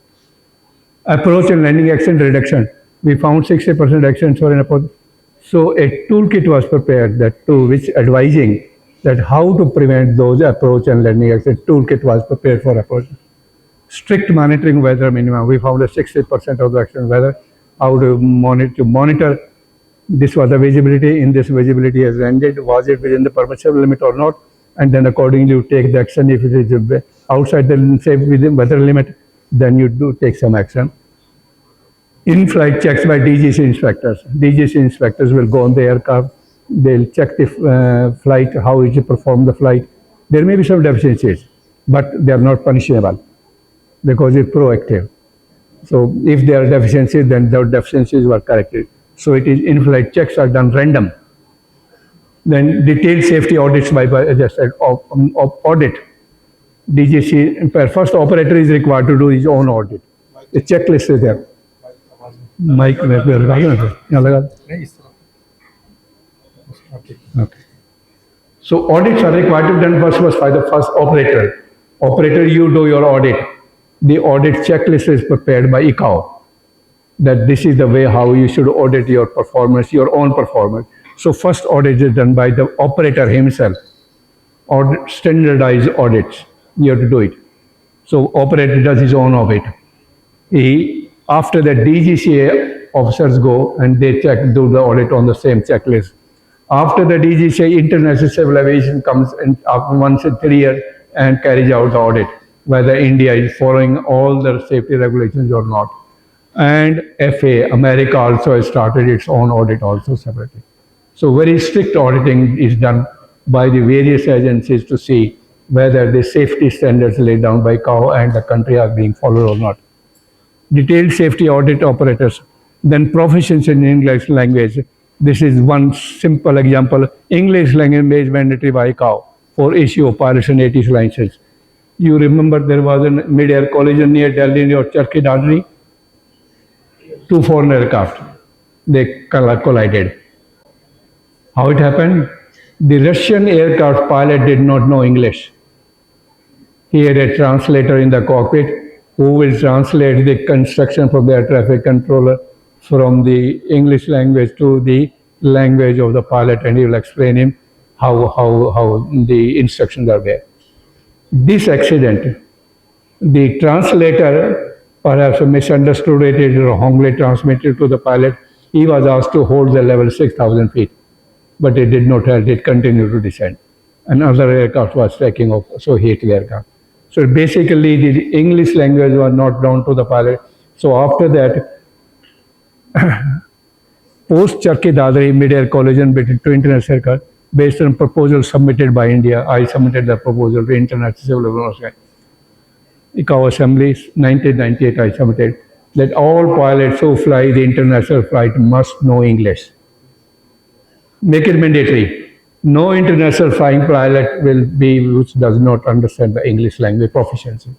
Approach and landing accident reduction. We found 60% accidents were in approach. So a toolkit was prepared that to which advising that how to prevent those approach and landing accidents. Toolkit was prepared for approach. Strict monitoring weather minimum. We found that 60% of the accident weather. How to monitor. This was the visibility. In this visibility has ended. Was it within the permissible limit or not? And then accordingly you take the action. If it is outside the say within weather limit, then you do take some action. In-flight checks by DGC inspectors. DGC inspectors will go on the aircraft. They'll check the flight, how it performed the flight. There may be some deficiencies, but they are not punishable because it's proactive. So if there are deficiencies, then those deficiencies were corrected. So it is in-flight checks are done random. Then detailed safety audits by as I said, audit. DGC, first operator is required to do his own audit. The checklist is there. Mike, okay. So audits are required to be done first by the first operator. Operator, you do your audit. The audit checklist is prepared by ICAO. That this is the way how you should audit your performance, your own performance. So first audit is done by the operator himself. Audit, standardized audits, you have to do it. So operator does his own audit. After that, DGCA officers go and they do the audit on the same checklist. After the DGCA, International Civil Aviation comes in once in 3 years and carries out the audit, whether India is following all the safety regulations or not. And FAA, America also has started its own audit also separately. So very strict auditing is done by the various agencies to see whether the safety standards laid down by ICAO and the country are being followed or not. Detailed safety audit operators, then proficiency in English language. This is one simple example. English language mandatory by ICAO for issue of pilots and ATC license. You remember there was a mid-air collision near Delhi or Turkey Dadri? 2 foreign aircraft, they collided. How it happened? The Russian aircraft pilot did not know English. He had a translator in the cockpit who will translate the instruction from the air traffic controller from the English language to the language of the pilot, and he will explain him how the instructions are there. This accident, the translator perhaps misunderstood it or wrongly transmitted to the pilot. He was asked to hold the level 6,000 feet, but it did not hold, it continued to descend. Another aircraft was taking off, so he hit the aircraft. So basically, the English language was not known to the pilot. So after that, post Turkey Dadri mid-air collision between two international aircraft, based on proposal submitted by India, I submitted the proposal to International Civil Aviation ICAO Assembly, 1998 I submitted, that all pilots who fly the international flight must know English. Make it mandatory. No international flying pilot will be which does not understand the English language proficiency.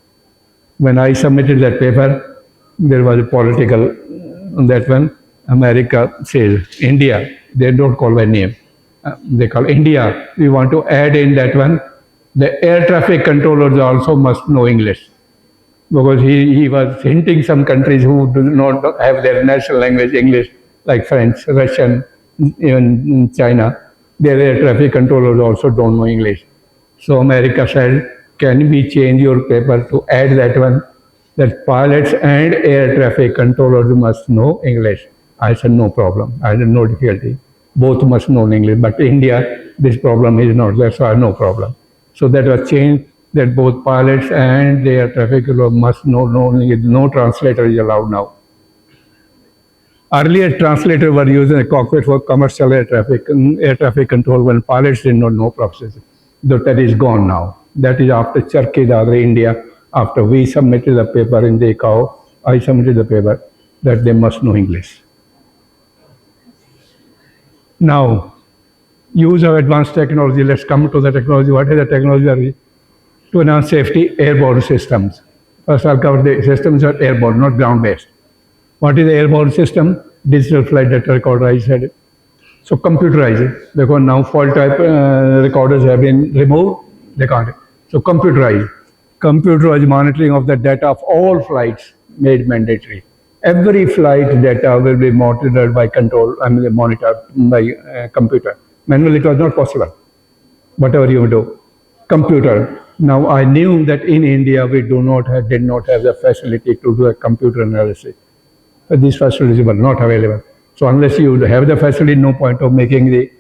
When I submitted that paper, there was a political on that one. America says, India, they don't call by name. They call India. We want to add in that one. The air traffic controllers also must know English. Because he was hinting some countries who do not have their national language English, like French, Russian, even China, their air traffic controllers also don't know English. So America said, can we change your paper to add that one, that pilots and air traffic controllers must know English? I said, no problem. I had no difficulty. Both must know English. But India, this problem is not there, so I have no problem. So that was changed, that both pilots and the air traffic controllers must know English. No translator is allowed now. Earlier, translators were used in the cockpit for commercial air traffic control when pilots did not know proficiency. That is gone now. That is after Turkey, Dadri, India. After we submitted the paper in the ICAO, I submitted the paper that they must know English. Now, use of advanced technology. Let's come to the technology. What is the technology to enhance safety? Airborne systems. First, I'll cover the systems are airborne, not ground-based. What is the airborne system? Digital flight data recorder, I said. So computerized, because now fault type recorders have been removed, they can't. So computerized. Computerized monitoring of the data of all flights made mandatory. Every flight data will be monitored by monitored by computer. Manually, it was not possible. Whatever you do, computer. Now I knew that in India we did not have the facility to do a computer analysis. These facilities were not available. So unless you have the facility, no point of making the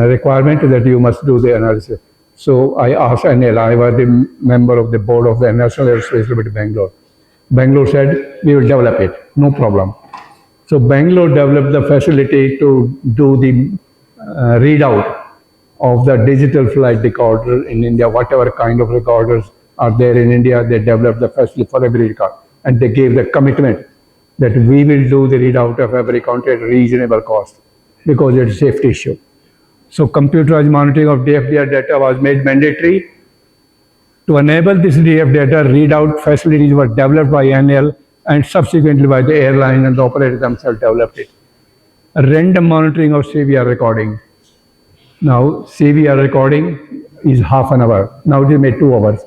requirement that you must do the analysis. So I asked NL, I was the member of the board of the National Aerospace Limited Bangalore. Bangalore said, we will develop it, no problem. So Bangalore developed the facility to do the readout of the digital flight recorder in India, whatever kind of recorders are there in India, they developed the facility for every record. And they gave the commitment that we will do the readout of every country at reasonable cost because it's a safety issue. So computerized monitoring of DFDR data was made mandatory. To enable this DF data, readout facilities were developed by NL and subsequently by the airline and the operator themselves developed it. A random monitoring of CVR recording. Now CVR recording is half an hour. Now they made 2 hours.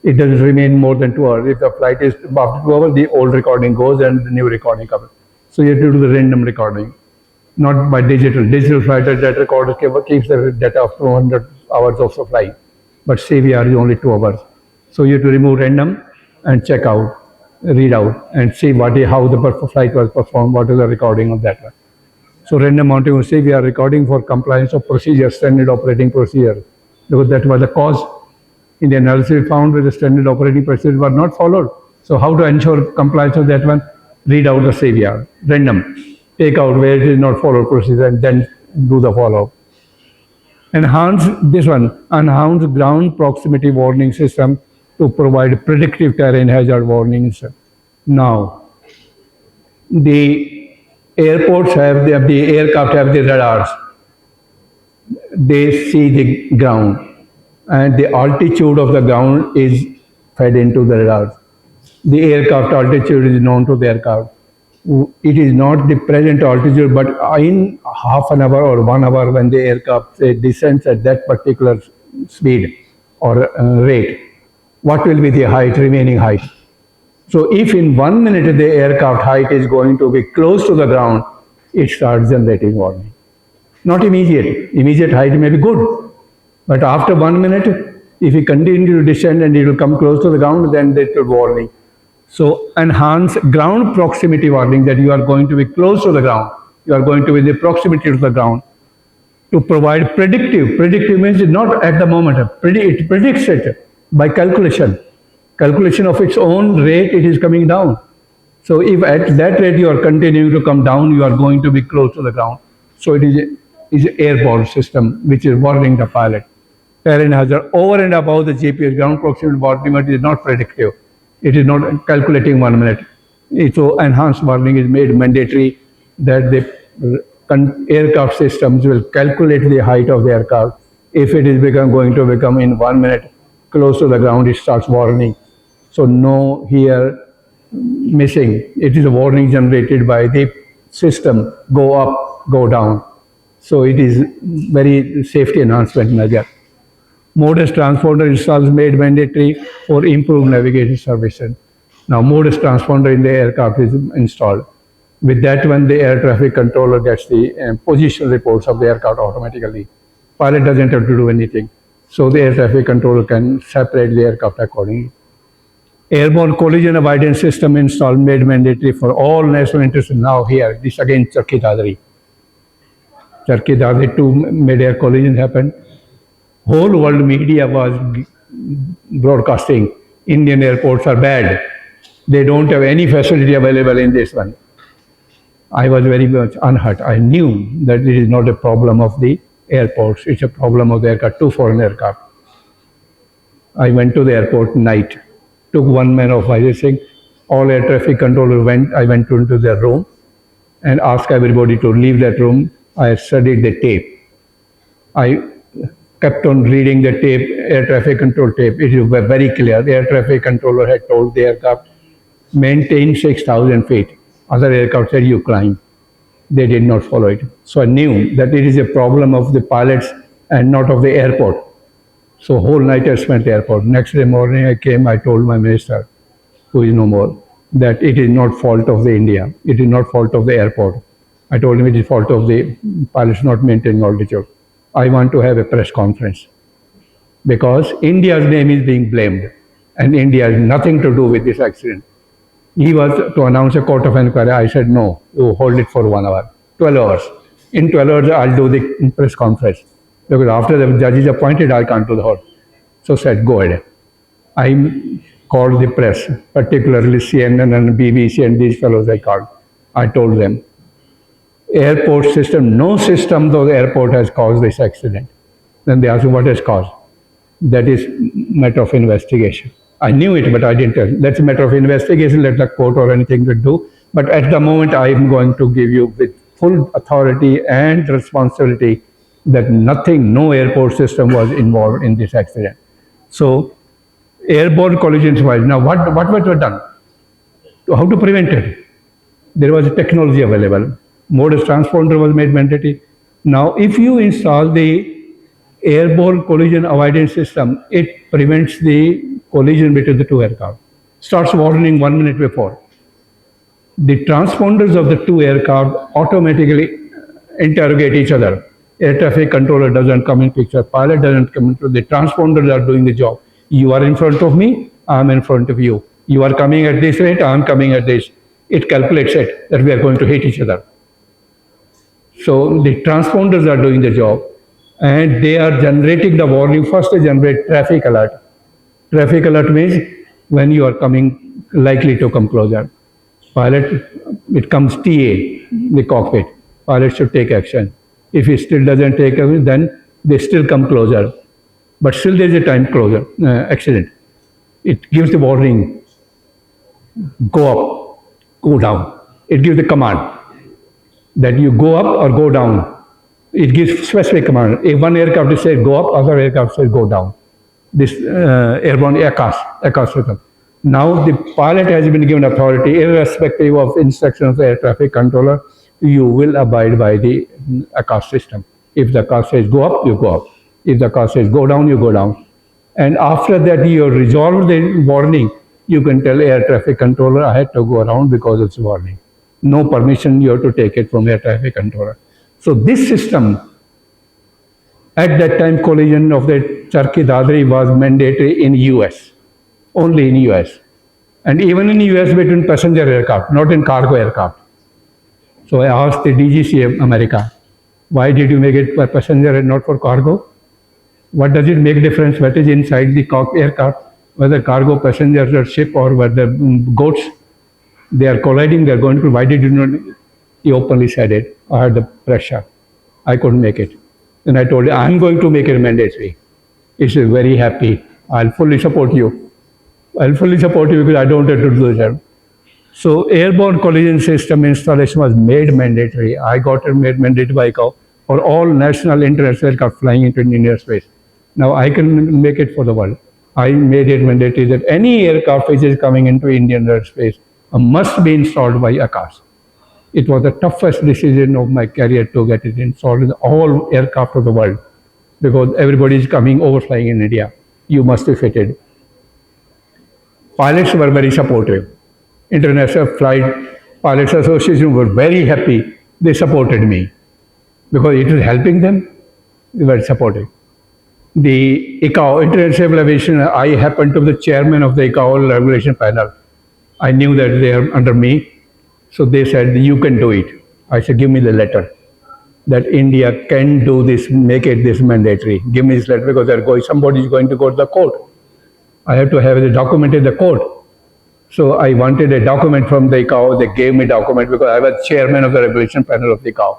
It doesn't remain more than 2 hours. If the flight is after 2 hours, the old recording goes and the new recording comes. So you have to do the random recording, not by digital. Digital flight data recorder keeps the data of 200 hours of flight, but CVR is only 2 hours. So you have to remove random and check out, read out, and see how the flight was performed, what is the recording of that one. So random monitoring of CVR recording for compliance of procedure, standard operating procedure, because that was the cause. In the analysis, we found that the standard operating procedures were not followed. So how to ensure compliance of that one? Read out the CVR, random, take out where it is not followed procedure and then do the follow-up. Enhance this one, enhance ground proximity warning system to provide predictive terrain hazard warnings. Now, the airports the aircraft have the radars. They see the ground and the altitude of the ground is fed into the radar. The aircraft altitude is known to the aircraft. It is not the present altitude, but in half an hour or 1 hour when the aircraft descends at that particular speed or rate, what will be the height, remaining height? So if in 1 minute the aircraft height is going to be close to the ground, it starts generating warning. Not immediate. Immediate height may be good, but after 1 minute, if you continue to descend and it will come close to the ground, then it will warning. So enhance ground proximity warning that you are going to be close to the ground. You are going to be in the proximity to the ground to provide predictive. Predictive means not at the moment. It predicts it by calculation. Calculation of its own rate, it is coming down. So if at that rate you are continuing to come down, you are going to be close to the ground. So it is an airborne system which is warning the pilot. Terrain hazard over and above the GPS ground proximity warning, but it is not predictive. It is not calculating 1 minute. So enhanced warning is made mandatory that the aircraft systems will calculate the height of the aircraft. If it is going to become in 1 minute close to the ground, it starts warning. So no here missing. It is a warning generated by the system, go up, go down. So it is very safety enhancement measure. Modus transponder installs made mandatory for improved navigation services. Now modus transponder in the aircraft is installed. With that one, the air traffic controller gets the position reports of the aircraft automatically. Pilot doesn't have to do anything. So the air traffic controller can separate the aircraft accordingly. Airborne collision avoidance system installed made mandatory for all national interests. Now here, this again Charkhi Dadri. Charkhi Dadri, 2 mid-air collisions happened. Whole world media was broadcasting Indian airports are bad. They don't have any facility available in this one. I was very much unhurt. I knew that it is not a problem of the airports. It's a problem of the aircraft, 2 foreign aircraft. I went to the airport night. took one man of Singh. All air traffic controller went. I went into their room and asked everybody to leave that room. I studied the tape. I kept on reading the tape, air traffic control tape. It was very clear. The air traffic controller had told the aircraft, maintain 6,000 feet. Other aircraft said, you climb. They did not follow it. So I knew that it is a problem of the pilots and not of the airport. So whole night I spent at the airport. Next day morning I came, I told my minister, who is no more, that it is not fault of the India. It is not fault of the airport. I told him it is fault of the pilots not maintaining altitude. I want to have a press conference because India's name is being blamed and India has nothing to do with this accident. He was to announce a court of inquiry. I said, no, you hold it for 1 hour, 12 hours. In 12 hours, I'll do the press conference. Because after the judge is appointed, I can't do the whole. So said, go ahead. I called the press, particularly CNN and BBC and these fellows I called. I told them, airport system, no system though the airport has caused this accident. Then they asked me what has caused. That is matter of investigation. I knew it, but I didn't tell. That's a matter of investigation. Let the court or anything to do. But at the moment, I am going to give you with full authority and responsibility that nothing, no airport system was involved in this accident. So, airborne collisions wise. Now, what was done? How to prevent it? There was a technology available. Modus transponder was made mandatory. Now, if you install the airborne collision avoidance system, it prevents the collision between the two aircraft. Starts warning 1 minute before. The transponders of the two aircraft automatically interrogate each other. Air traffic controller doesn't come in picture, pilot doesn't come into the transponders are doing the job. You are in front of me, I'm in front of you. You are coming at this rate, I'm coming at this. It calculates it that we are going to hit each other. So the transponders are doing the job and they are generating the warning. First they generate traffic alert. Traffic alert means when you are coming, likely to come closer. Pilot, it comes TA, the cockpit. Pilot should take action. If he still doesn't take action, then they still come closer. But still there is a time closer, accident. It gives the warning, go up, go down. It gives the command that you go up or go down. It gives specific command. If one aircraft says go up, other aircraft says go down. This airborne ACAS system. Now the pilot has been given authority, irrespective of instructions of the air traffic controller, you will abide by the ACAS system. If the ACAS says go up, you go up. If the ACAS says go down, you go down. And after that, you resolve the warning, you can tell air traffic controller, I had to go around because it's warning. No permission, you have to take it from air traffic controller. So this system, at that time, collision of the Charkhi Dadri was mandatory in US, only in US. And even in US between passenger aircraft, not in cargo aircraft. So I asked the DGC of America, why did you make it for passenger and not for cargo? What does it make difference? What is inside the aircraft? Whether cargo, passengers or ship or whether goats, they are colliding, they are going to, why did you not? He openly said it. I had the pressure. I couldn't make it. Then I told him, I'm going to make it mandatory. He said, very happy. I'll fully support you. I'll fully support you because I don't have to do that. So airborne collision system installation was made mandatory. I got it made mandatory by ICAO for all national international aircraft flying into Indian airspace. Now I can make it for the world. I made it mandatory that any aircraft which is coming into Indian airspace must be installed by ACAS. It was the toughest decision of my career to get it installed in all aircraft of the world because everybody is coming overflying in India. You must be fitted. Pilots were very supportive. International Flight Pilots Association were very happy. They supported me because it was helping them. They were supportive. The ICAO, International Civil Aviation, I happened to be the chairman of the ICAO regulation panel. I knew that they are under me. So they said, you can do it. I said, give me the letter that India can do this, make it this mandatory. Give me this letter because somebody is going to go to the court. I have to have the document in the court. So I wanted a document from the ICAO. They gave me document because I was chairman of the regulation panel of the ICAO.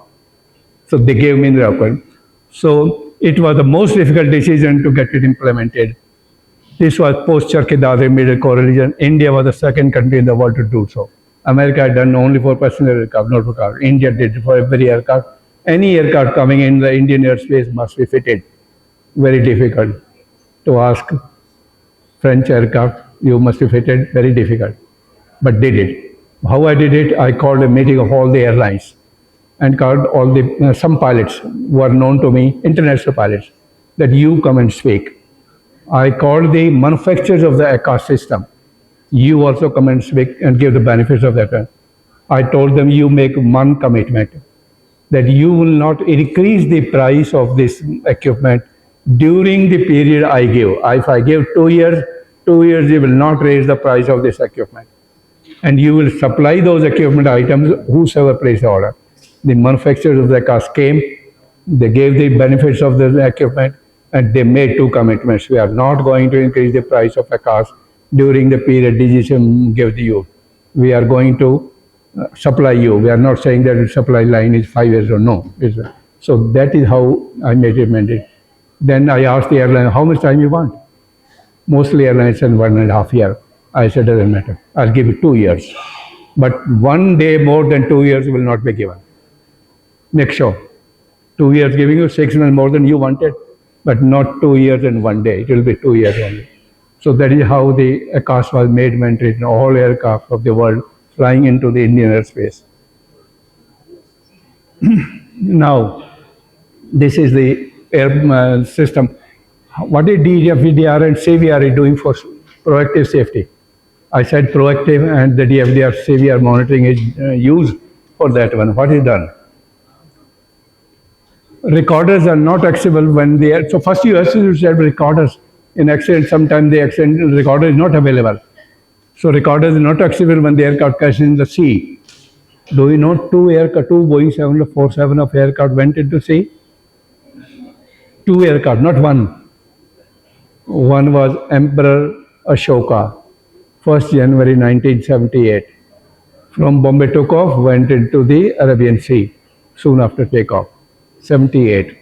So they gave me the document. So it was the most difficult decision to get it implemented. This was post-Charkhi Middle Coalition. India was the second country in the world to do so. America had done only for passenger aircraft, not for car. India did it for every aircraft. Any aircraft coming in the Indian airspace must be fitted. Very difficult to ask French aircraft, you must be fitted, very difficult. But did it. How I did it, I called a meeting of all the airlines and called all the some pilots who are known to me, international pilots, that you come and speak. I called the manufacturers of the ACAS system. You also come and speak and give the benefits of that. I told them you make one commitment that you will not increase the price of this equipment during the period I give. If I give 2 years, 2 years you will not raise the price of this equipment. And you will supply those equipment items whosoever placed the order. The manufacturers of the cars came, they gave the benefits of the equipment, and they made two commitments. We are not going to increase the price of a cars during the period DGCM gave to you. We are going to supply you. We are not saying that the supply line is 5 years or no. So that is how I made it mandate. Then I asked the airline, how much time you want? Mostly airlines said 1.5 years. I said, doesn't matter. I'll give you 2 years. But one day more than 2 years will not be given. Make sure. 2 years giving you 6 months more than you wanted, but not 2 years and one day. It will be 2 years only. So that is how the ACAS was made mandate in all aircraft of the world flying into the Indian airspace. Now, this is the air system. What is DFDR and CVR doing for proactive safety? I said proactive, and the DFDR CVR monitoring is used for that one. What is done? Recorders are not accessible when they are. So first you have to set recorders. In accident, sometimes the accident recorder is not available. So recorders are not accessible when the aircraft crashes in the sea. Do you know two Boeing 747 of aircraft went into sea? Two aircraft, not one. One was Emperor Ashoka, 1st January 1978. From Bombay took off, went into the Arabian Sea soon after takeoff, 78.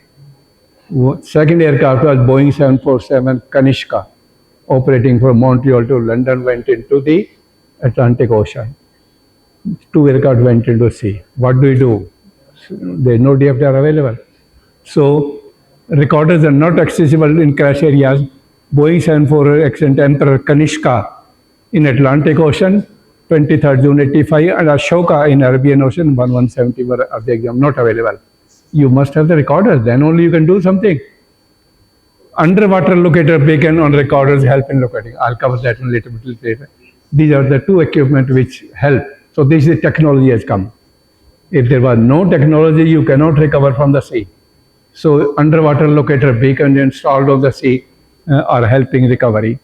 Second aircraft was Boeing 747 Kanishka, operating from Montreal to London, went into the Atlantic Ocean. Two aircraft went into sea. What do? There is no DFDR available. So recorders are not accessible in crash areas. Boeing 747 accident Emperor Kanishka in Atlantic Ocean, 23rd June 85, and Ashoka in Arabian Ocean, 1170 were at the exam, not available. You must have the recorders, then only you can do something. Underwater locator beacon on recorders help in locating. I'll cover that a little bit later. These are the two equipment which help. So this is technology has come. If there was no technology, you cannot recover from the sea. So underwater locator beacon installed on the sea are helping recovery.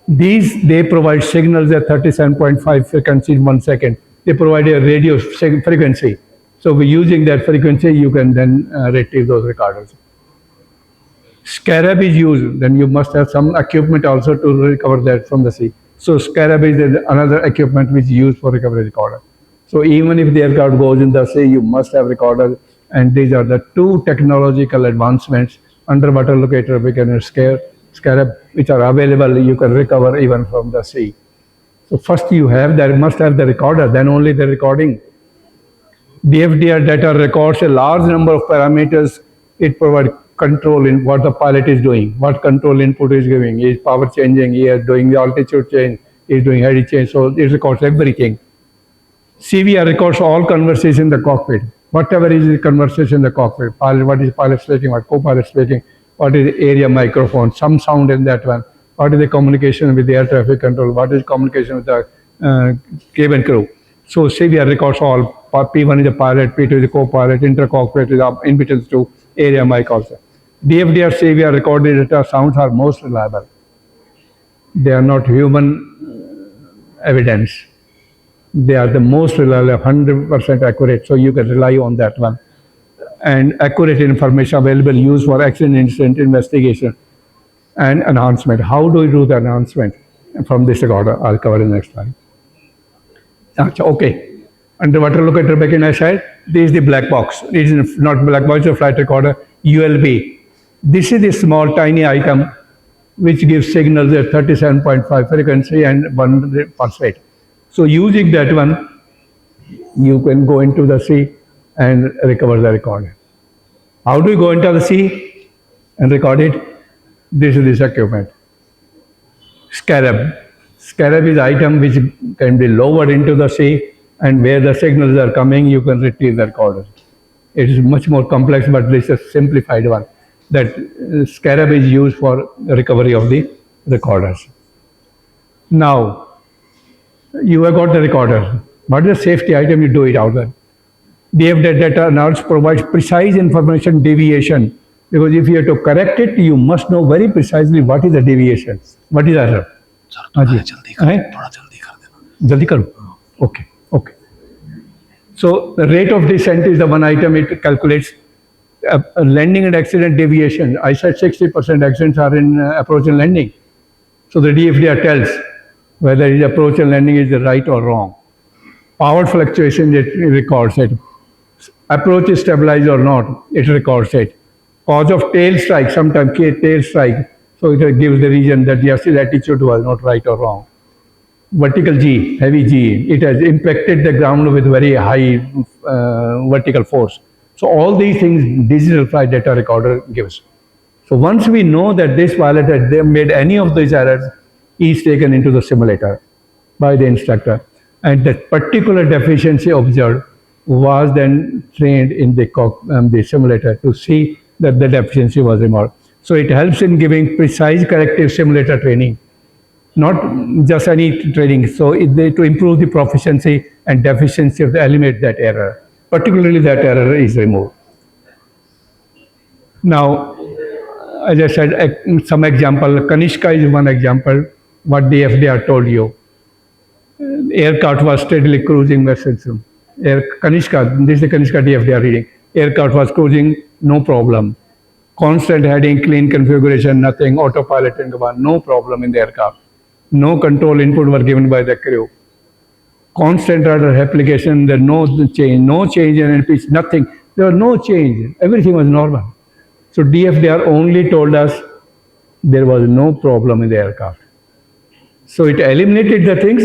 These, they provide signals at 37.5 frequency in 1 second. They provide a radio frequency. So by using that frequency, you can then retrieve those recorders. Scarab is used, then you must have some equipment also to recover that from the sea. So Scarab is another equipment which is used for recovery recorder. So even if the aircraft goes in the sea, you must have recorders, and these are the two technological advancements, underwater locator beacon and Scarab, which are available. You can recover even from the sea. So first you must have the recorder, then only the recording. DFDR data records a large number of parameters. It provides control in what the pilot is doing, what control input is giving, is power changing, he is doing the altitude change, he is doing head change, so it records everything. CVR records all conversation in the cockpit. Whatever is the conversation in the cockpit, pilot, what is pilot speaking, what co-pilot speaking, what is the area microphone, some sound in that one, what is the communication with the air traffic control, what is communication with the cabin crew. So CVR records all. P1 is the pilot, P2 is the co-pilot, inter-cockpit is in between to area mic also. DFDR CVR recorded data sounds are most reliable. They are not human evidence. They are the most reliable, 100% accurate, so you can rely on that one. And accurate information available used for accident incident investigation and enhancement. How do we do the enhancement? From this recorder, I'll cover in the next slide. Okay. Underwater locator beacon, I said, this is the black box. It is not black box, it's a flight recorder, ULB. This is the small, tiny item which gives signals at 37.5 frequency and 100 pulse rate. So using that one, you can go into the sea and recover the record. How do you go into the sea and record it? This is this equipment. Scarab. Scarab is item which can be lowered into the sea, and where the signals are coming, you can retrieve the recorder. It is much more complex, but this is a simplified one. That scarab is used for recovery of the recorders. Now, you have got the recorder. What is the safety item? You do it out there. DFD data analysis provides precise information deviation, because if you have to correct it, you must know very precisely what is the deviation, what is error. हाँ जी जल्दी करो okay okay. So the rate of descent is the one item it calculates. Landing and accident deviation. I said 60% accidents are in approach and landing. So the DFDR tells whether his approach and landing is the right or wrong. Power fluctuation, it records it. Approach is stabilized or not, it records it. Cause of tail strike, sometimes tail strike. So it gives the reason that yes, his attitude was not right or wrong. Vertical G, heavy G, it has impacted the ground with very high vertical force. So all these things digital flight data recorder gives. So once we know that this pilot had made any of these errors, he is taken into the simulator by the instructor. And that particular deficiency observed was then trained in the simulator to see that the deficiency was removed. So it helps in giving precise corrective simulator training, not just any training. So to improve the proficiency and deficiency of the eliminate that error, particularly that error is removed. Now, as I said, some example, Kanishka is one example, what the FDR told you. Aircraft was steadily cruising vessels. Kanishka, this is the Kanishka DFDR reading. Aircraft was cruising, no problem. Constant heading, clean configuration, nothing, autopilot in command, no problem in the aircraft. No control input were given by the crew. Constant radar application, there no change in any pitch, nothing. There was no change, everything was normal. So DFDR only told us there was no problem in the aircraft. So it eliminated the things,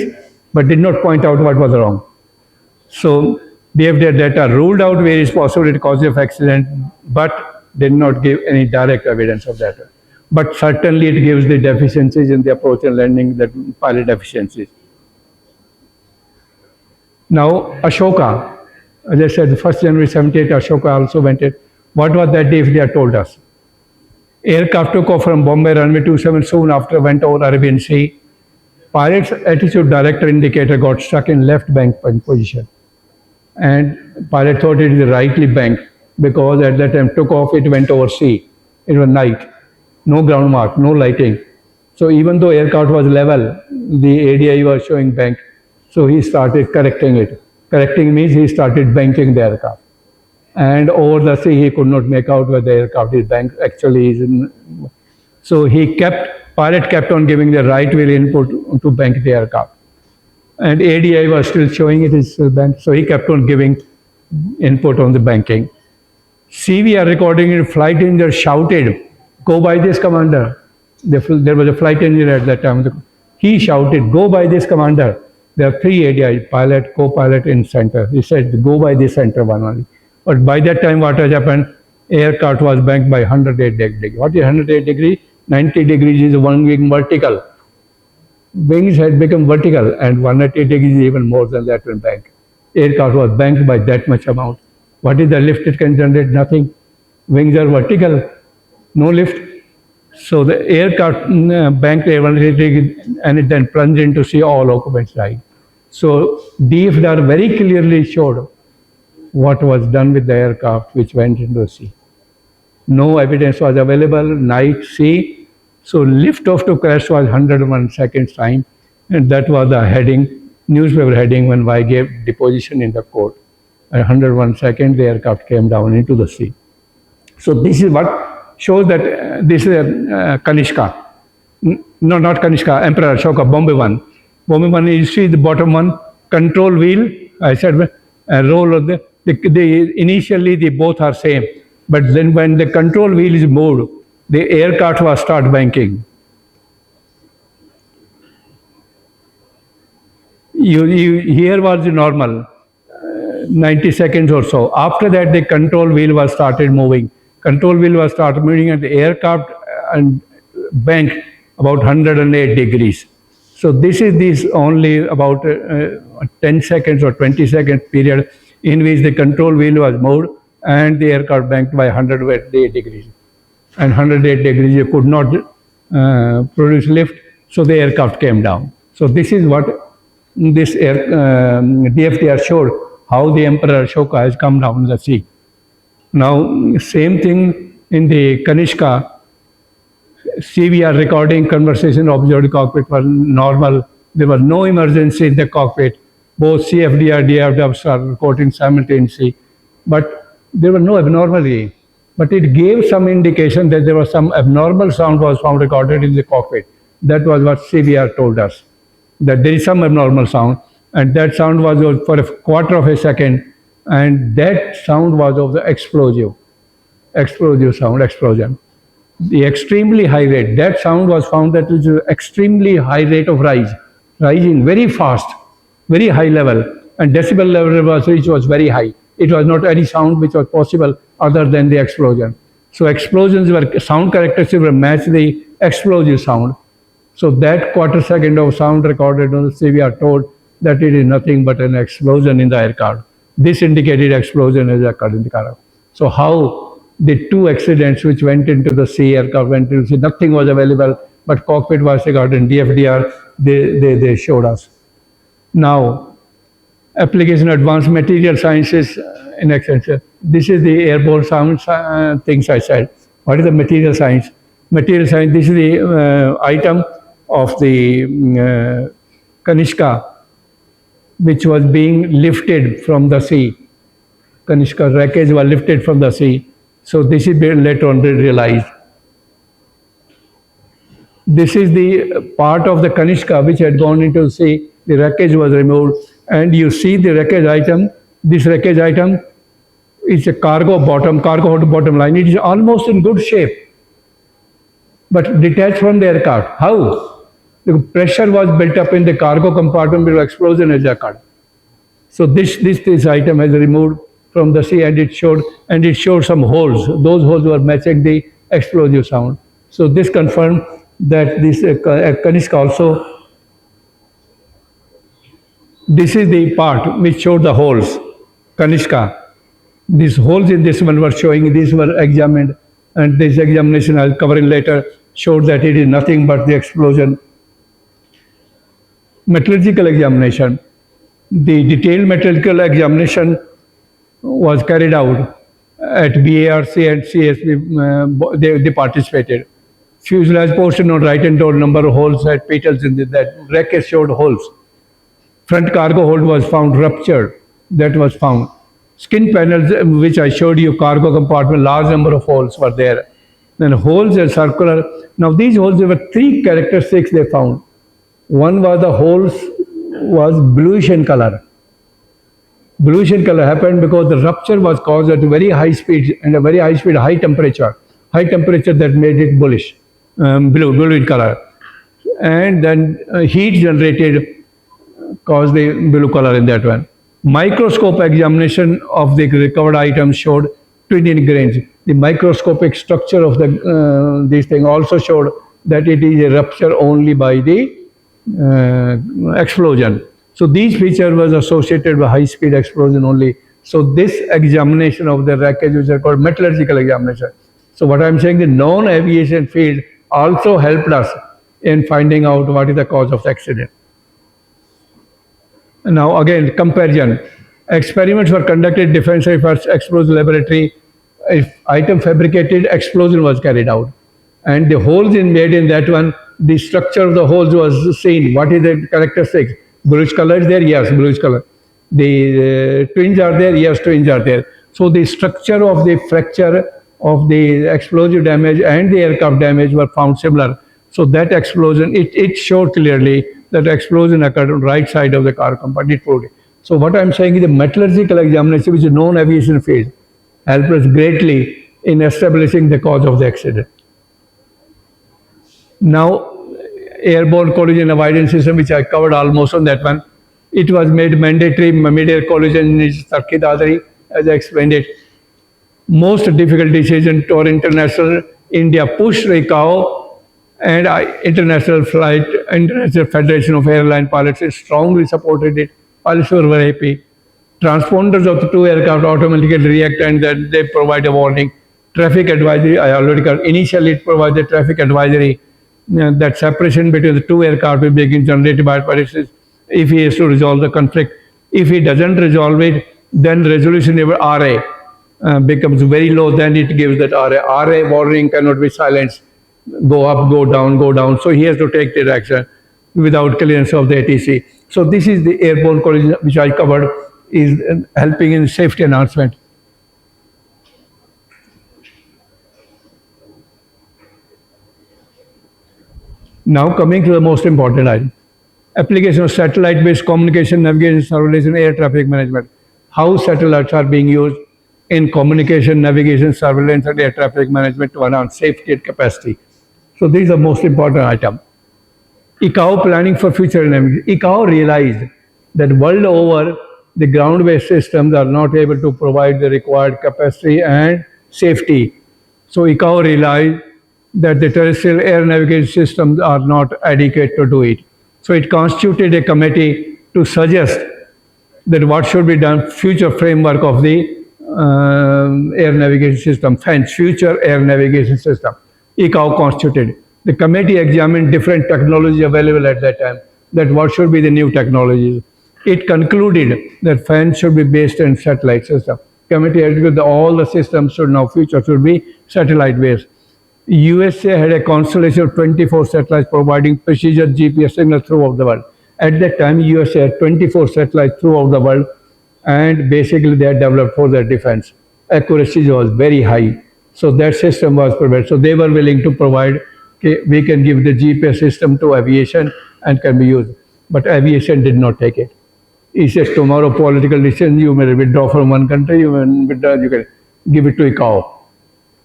but did not point out what was wrong. So DFDR data ruled out various possible causes of accident, but did not give any direct evidence of that. But certainly it gives the deficiencies in the approach and landing, the pilot deficiencies. Now Ashoka, as I said, the 1st January 78, Ashoka also went in. What was that DFDR told us? Aircraft took off from Bombay runway 27 soon after went over Arabian Sea. Pilot's attitude director indicator got stuck in left bank position. And pilot thought it is rightly banked because at that time took off, it went over sea. It was night, no ground mark, no lighting. So even though aircraft was level, the ADI was showing bank. So he started correcting it. Correcting means he started banking the aircraft. And over the sea, he could not make out where the aircraft is banked. Actually, so pilot kept on giving the right wheel input to bank the aircraft. And ADI was still showing it is still banked. So he kept on giving input on the banking. CVR recording in flight engineer shouted, "Go by this commander." There was a flight engineer at that time. He shouted, "Go by this commander." There are 3 ADI, pilot, co-pilot in center. He said, "Go by this center one only." But by that time, what has happened? Aircraft was banked by 108 degrees. What is 108 degrees? 90 degrees is one wing vertical. Wings had become vertical, and 180 degrees is even more than that when banked. Aircraft was banked by that much amount. What is the lift it can generate? Nothing. Wings are vertical, no lift. So the aircraft banked 180 degrees and it then plunged into sea, all occupants died. So DFDR very clearly showed what was done with the aircraft which went into the sea. No evidence was available, night, sea. So liftoff to crash was 101 seconds time, and that was the heading, newspaper heading when I gave deposition in the court. At 101 seconds, the aircraft came down into the sea. So this is what shows that this is Kanishka. No, not Kanishka, Emperor Ashoka, Bombay one. Bombay one, you see the bottom one, control wheel, I said, roll of initially they both are same. But then when the control wheel is moved, the aircraft was start banking. Here was normal, 90 seconds or so. After that, the control wheel was started moving. Control wheel was started moving, and the aircraft and banked about 108 degrees. So this only about 10 seconds or 20 second period in which the control wheel was moved and the aircraft banked by 108 degrees. And 108 degrees you could not produce lift, so the aircraft came down. So this is what this DFDR showed, how the Emperor Ashoka has come down the sea. Now, same thing in the Kanishka, CVR recording conversation observed cockpit was normal. There was no emergency in the cockpit. Both CFDR, DFW are recording simultaneously, but there was no abnormality. But it gave some indication that there was some abnormal sound was found recorded in the cockpit. That was what CVR told us, that there is some abnormal sound, and that sound was for a quarter of a second, and that sound was of the explosive sound, explosion. The extremely high rate, that sound was found that is extremely high rate of rise, rising very fast, very high level, and decibel level was reached was very high. It was not any sound which was possible other than the explosion. So explosions were, sound characteristics were matched the explosive sound. So that quarter second of sound recorded on the CVR told that it is nothing but an explosion in the aircraft. This indicated explosion has occurred in the car. So how the two accidents which went into the sea, aircraft went into the sea, nothing was available, but cockpit was recorded in DFDR, they showed us. Now, application advanced material sciences in extension. This is the airborne sound things I said. What is the material science? Material science, this is the item of the Kanishka, which was being lifted from the sea. Kanishka wreckage was lifted from the sea. So this is later on realized. This is the part of the Kanishka which had gone into the sea. The wreckage was removed, and you see the wreckage item. This wreckage item is a cargo hold bottom line. It is almost in good shape, but detached from the aircraft. How? The pressure was built up in the cargo compartment where explosion has occurred. So this item has removed from the sea, and it showed some holes. Those holes were matching the explosive sound. So this confirmed that this Kanishka also. This is the part which showed the holes, Kanishka. These holes in this one were showing, these were examined, and this examination I'll cover in later showed that it is nothing but the explosion. Metallurgical examination. The detailed metallurgical examination was carried out at BARC and CSB, they participated. Fuselage portion on right hand door, number of holes at petals in that wreckage showed holes. Front cargo hold was found ruptured, that was found. Skin panels, which I showed you, cargo compartment, large number of holes were there. Then holes are circular. Now these holes, there were three characteristics they found. One was the holes was bluish in color. Bluish in color happened because the rupture was caused at a very high speed and a very high speed, high temperature that made it blue in color. And then heat generated caused the blue color in that one. Microscope examination of the recovered items showed twin grains. The microscopic structure of this thing also showed that it is a rupture only by the explosion. So these features was associated with high-speed explosion only. So this examination of the wreckage, which are called metallurgical examination. So what I'm saying, the non-aviation field also helped us in finding out what is the cause of the accident. Now again, comparison. Experiments were conducted Defense Research Explosive Laboratory. If item fabricated, explosion was carried out. And the holes made in that one, the structure of the holes was seen. What is the characteristics? Bluish color is there? Yes, bluish color. The twins are there? Yes, twins are there. So the structure of the fracture of the explosive damage and the aircraft damage were found similar. So that explosion, it showed clearly that explosion occurred on the right side of the car compartment. So what I'm saying is the metallurgical examination, which is non-aviation field, helped us greatly in establishing the cause of the accident. Now, airborne collision avoidance system, which I covered almost on that one, It was made mandatory mid-air collision in Sarki Dadri, as I explained it. Most difficult decision for international India pushed ICAO and International Flight, International Federation of Airline Pilots strongly supported it. Pilots were very happy. Transponders of the two aircraft automatically react and then they provide a warning. Traffic advisory, I already got. Initially, it provided traffic advisory that separation between the two aircraft will be generated by pilots if he has to resolve the conflict. If he doesn't resolve it, then resolution of RA becomes very low, then it gives that RA. RA warning cannot be silenced. Go up, go down, go down. So he has to take that action without clearance of the ATC. So this is the airborne collision which I covered is helping in safety enhancement. Now coming to the most important item. Application of satellite-based communication, navigation, surveillance, and air traffic management. How satellites are being used in communication, navigation, surveillance, and air traffic management to enhance safety and capacity. So these are most important item. ICAO planning for future navigation. ICAO realized that world over, the ground-based systems are not able to provide the required capacity and safety. So ICAO realized that the terrestrial air navigation systems are not adequate to do it. So it constituted a committee to suggest that what should be done, future framework of the air navigation system, future air navigation system. ICAO constituted. The committee examined different technology available at that time, that what should be the new technologies. It concluded that FAN should be based on satellite system. Committee agreed that all the systems should now future should be satellite based. USA had a constellation of 24 satellites providing precision GPS signals throughout the world. At that time, USA had 24 satellites throughout the world, and basically they had developed for their defense. Accuracy was very high, so that system was provided. So they were willing to provide. Okay, we can give the GPS system to aviation and can be used, but aviation did not take it. He says tomorrow political decision, you may withdraw from one country, you can give it to ICAO.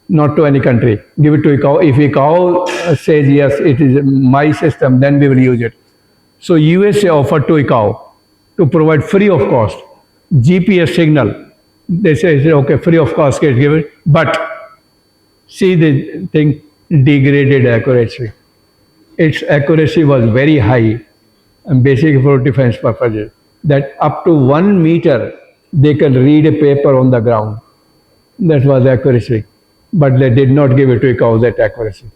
Not to any country. Give it to ICAO. If ICAO says yes, it is my system, then we will use it. So USA offered to ICAO to provide free of cost GPS signal. They say okay, free of cost get given, but see the thing, degraded accuracy. Its accuracy was very high, and basically for defense purposes. That up to 1 meter they can read a paper on the ground. That was accuracy. But they did not give it to ICAO, that accuracy.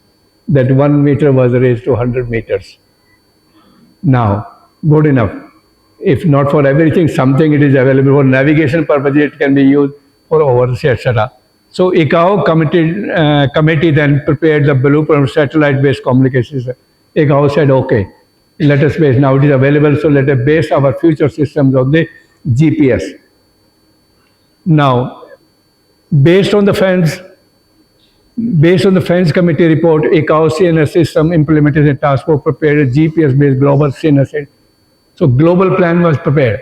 That 1 meter was raised to 100 meters. Now, good enough. If not for everything, something it is available for navigation purposes, it can be used for overseas, etc. So ICAO committee then prepared the blueprint of satellite-based communications. ICAO said, okay, let us base, now it is available, so let us base our future systems on the GPS. Now, based on the FANS committee report, ICAO CNS system implementation task force prepared a GPS-based global CNS. So global plan was prepared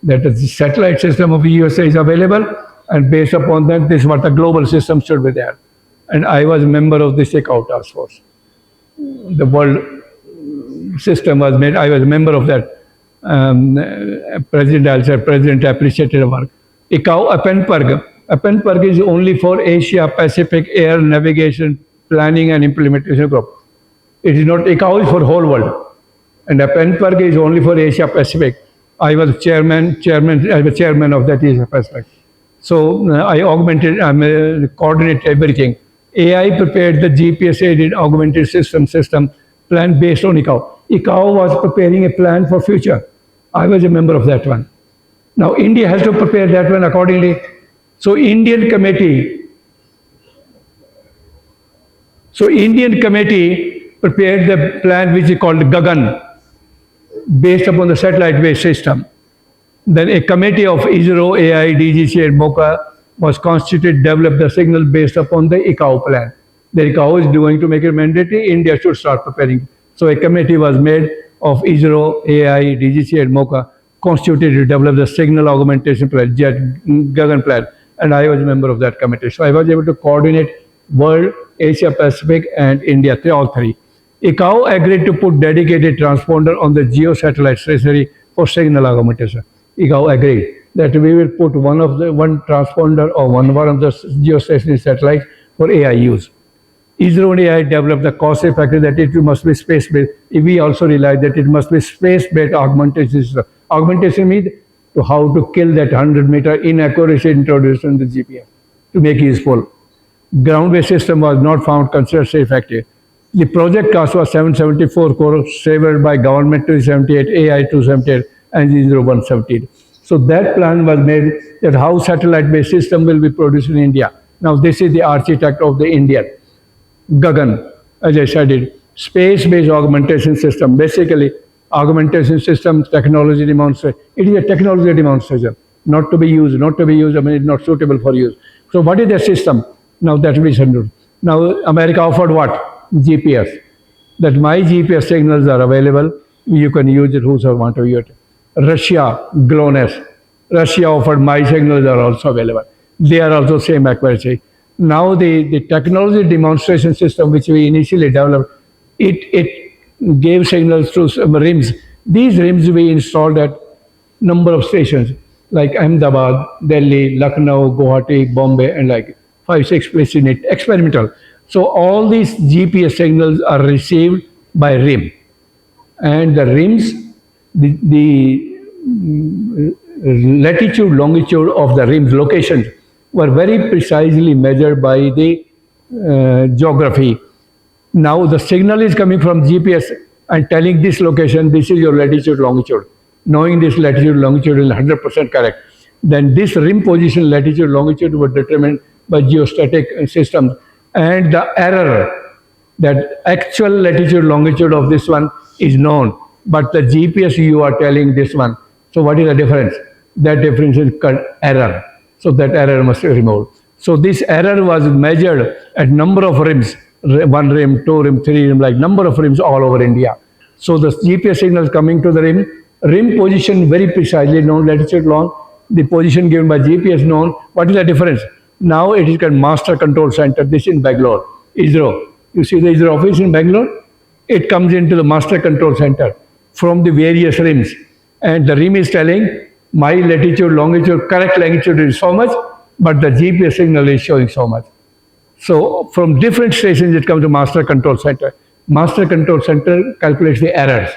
that the satellite system of the USA is available, and based upon that, this is what the global system should be there. And I was a member of this ICAO task force. The world system was made. I was a member of that. President appreciated the work. ICAO APENPERG is only for Asia Pacific Air Navigation Planning and Implementation Group. It is not, ICAO is for whole world. And APENPERG is only for Asia Pacific. I was chairman of that Asia Pacific. So I coordinated everything. AI prepared the GPS-aided augmented system plan based on ICAO. ICAO was preparing a plan for future. I was a member of that one. Now India has to prepare that one accordingly. So Indian committee prepared the plan which is called Gagan, based upon the satellite-based system. Then a committee of ISRO, AI, DGC, and MOCA was constituted, developed the signal based upon the ICAO plan. The ICAO is going to make it mandatory, India should start preparing. So a committee was made of ISRO, AI, DGC, and MOCA, constituted to develop the signal augmentation plan, Gagan plan. And I was a member of that committee. So I was able to coordinate world, Asia Pacific, and India, all three. ICAO agreed to put dedicated transponder on the geo satellite stationary for signal augmentation. ICAO agreed that we will put one transponder or one of the geostationary satellites for AI use. ISRO and AI developed the cost effective that it must be space based. We also realized that it must be space based augmentation system. Augmentation means to how to kill that 100-meter inaccuracy introduced in the GPS to make it useful. Ground-based system was not found considered effective. The project cost was 774 crores, favored by government 278, AI 278, and ISRO 117. So that plan was made that how satellite-based system will be produced in India. Now this is the architect of the Indian. Gagan, as I said it, space-based augmentation system. Basically, augmentation system technology demonstration. It is a technology demonstration, not to be used, not to be used. I mean, it's not suitable for use. So, what is the system? Now that we should do. Now, America offered what? GPS. That my GPS signals are available. You can use it. Whosoever want to use it. Russia, GLONASS. Russia offered my signals are also available. They are also same accuracy. Now the technology demonstration system which we initially developed, it gave signals through some rims. These rims we installed at number of stations like Ahmedabad, Delhi, Lucknow, Guwahati, Bombay, and like 5, 6 places in it, experimental. So all these GPS signals are received by rim, and the rims, the latitude, longitude of the rims locations were very precisely measured by the geography. Now the signal is coming from GPS and telling this location, this is your latitude, longitude. Knowing this latitude, longitude is 100% correct. Then this rim position, latitude, longitude were determined by geostatic systems. And the error, that actual latitude, longitude of this one is known, but the GPS you are telling this one. So what is the difference? That difference is called error. So that error must be removed. So this error was measured at number of rims, one rim, two rim, three rim, like number of rims all over India. So the GPS signals coming to the rim position very precisely known, latitude long, the position given by GPS known. What is the difference? Now it is called Master Control Center. This in Bangalore, ISRO. You see the ISRO office in Bangalore? It comes into the Master Control Center from the various rims. And the rim is telling my latitude, longitude, correct longitude is so much, but the GPS signal is showing so much. So from different stations it comes to Master Control Center. Master Control Center calculates the errors.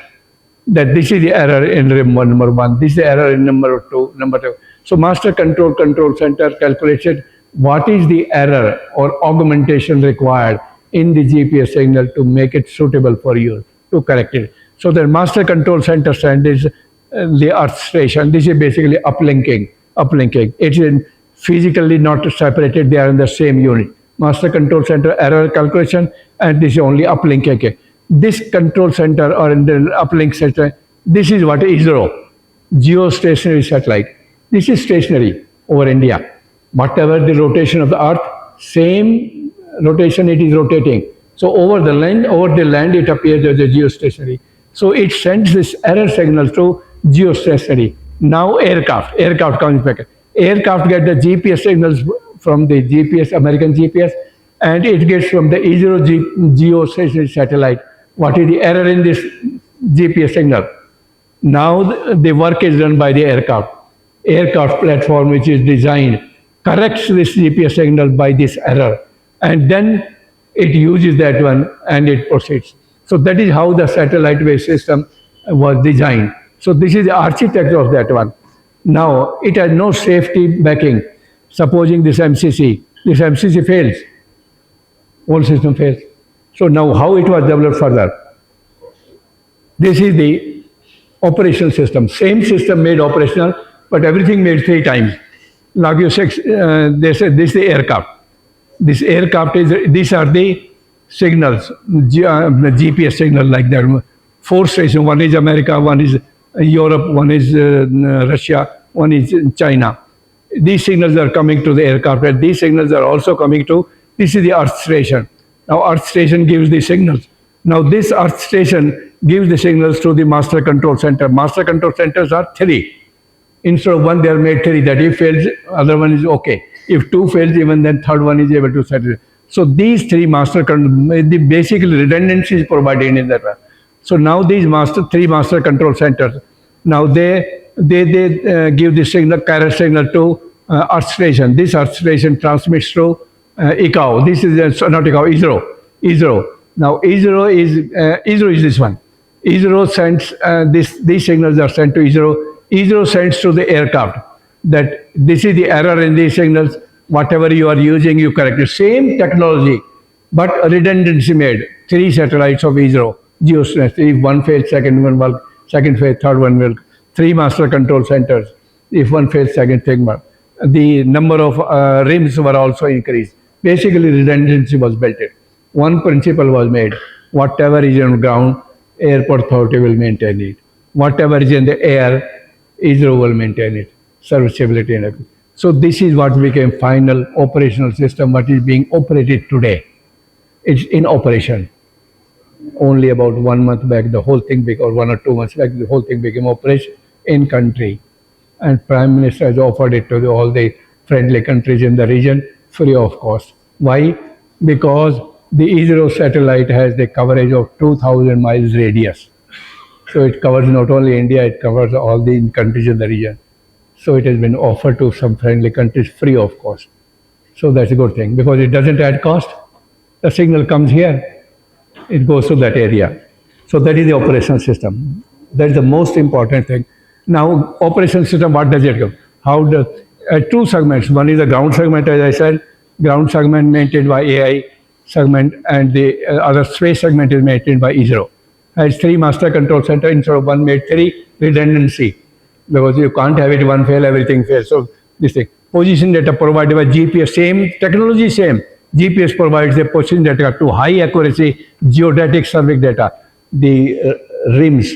That this is the error in rim one, number one, this is the error in number two. So Master Control Center calculates it, what is the error or augmentation required in the GPS signal to make it suitable for you to correct it. So the Master Control Center stands the Earth station. This is basically uplinking. It is physically not separated, they are in the same unit. Master Control Center error calculation, and this is only uplinking. This control center or in the uplink center, this is what ISRO, geostationary satellite. This is stationary over India. Whatever the rotation of the Earth, same rotation it is rotating. So over the land it appears as a geostationary. So it sends this error signal to geostationary. Now aircraft comes back. Aircraft get the GPS signals from the GPS, American GPS, and it gets from the ISRO geostationary satellite. What is the error in this GPS signal? Now the work is done by the aircraft. Aircraft platform which is designed corrects this GPS signal by this error, and then it uses that one and it proceeds. So that is how the satellite-based system was designed. So this is the architecture of that one. Now it has no safety backing. Supposing this MCC fails, whole system fails. So now how it was developed further? This is the operational system. Same system made operational, but everything made 3 times. Like you said, they said this is the aircraft. This aircraft is, these are the signals, GPS signal like that. 4 stations, one is America, one is Europe, one is Russia, one is China. These signals are coming to the aircraft, and these signals are also coming to, this is the Earth station. Now Earth station gives the signals. Now this Earth station gives the signals to the Master Control Center. Master Control Centers are 3. Instead of 1, they are made 3, that if fails, other one is okay. If 2 fails, even then third one is able to settle it. So these 3 basically redundancy is provided in that one. So now these 3 master control centers, Now they give the signal, carrier signal to Earth station. This Earth station transmits to ICAO. This is not ICAO, ISRO. ISRO. Now ISRO is this one. ISRO sends these signals are sent to ISRO. ISRO sends to the aircraft that this is the error in these signals. Whatever you are using, you correct it. Same technology, but redundancy made. Three satellites of ISRO, geosynchronous. If one fails, second one will, second fails, third one will. Three master control centers. If one fails, second thing will. The number of rims were also increased. Basically, redundancy was built in. One principle was made. Whatever is on ground, airport authority will maintain it. Whatever is in the air, ISRO will maintain it. Serviceability and everything. So this is what became final operational system, what is being operated today. It's in operation. Only about 1 month back, the whole thing became, or 1 or 2 months back, the whole thing became operation in country. And Prime Minister has offered it to all the friendly countries in the region free of cost. Why? Because the ISRO satellite has the coverage of 2,000 miles radius. So it covers not only India, it covers all the countries in the region. So it has been offered to some friendly countries free of cost. So that's a good thing because it doesn't add cost. The signal comes here, it goes to that area. So that is the operational system. That is the most important thing. Now, operational system, what does it give? How does two segments? One is the ground segment, as I said, ground segment maintained by AI segment, and the other space segment is maintained by ISRO. Has three master control center instead of one made three redundancy because you can't have it one fail, everything fails. So this thing. Position data provided by GPS, same technology, same. GPS provides the position data to high accuracy geodetic survey data. The RIMS,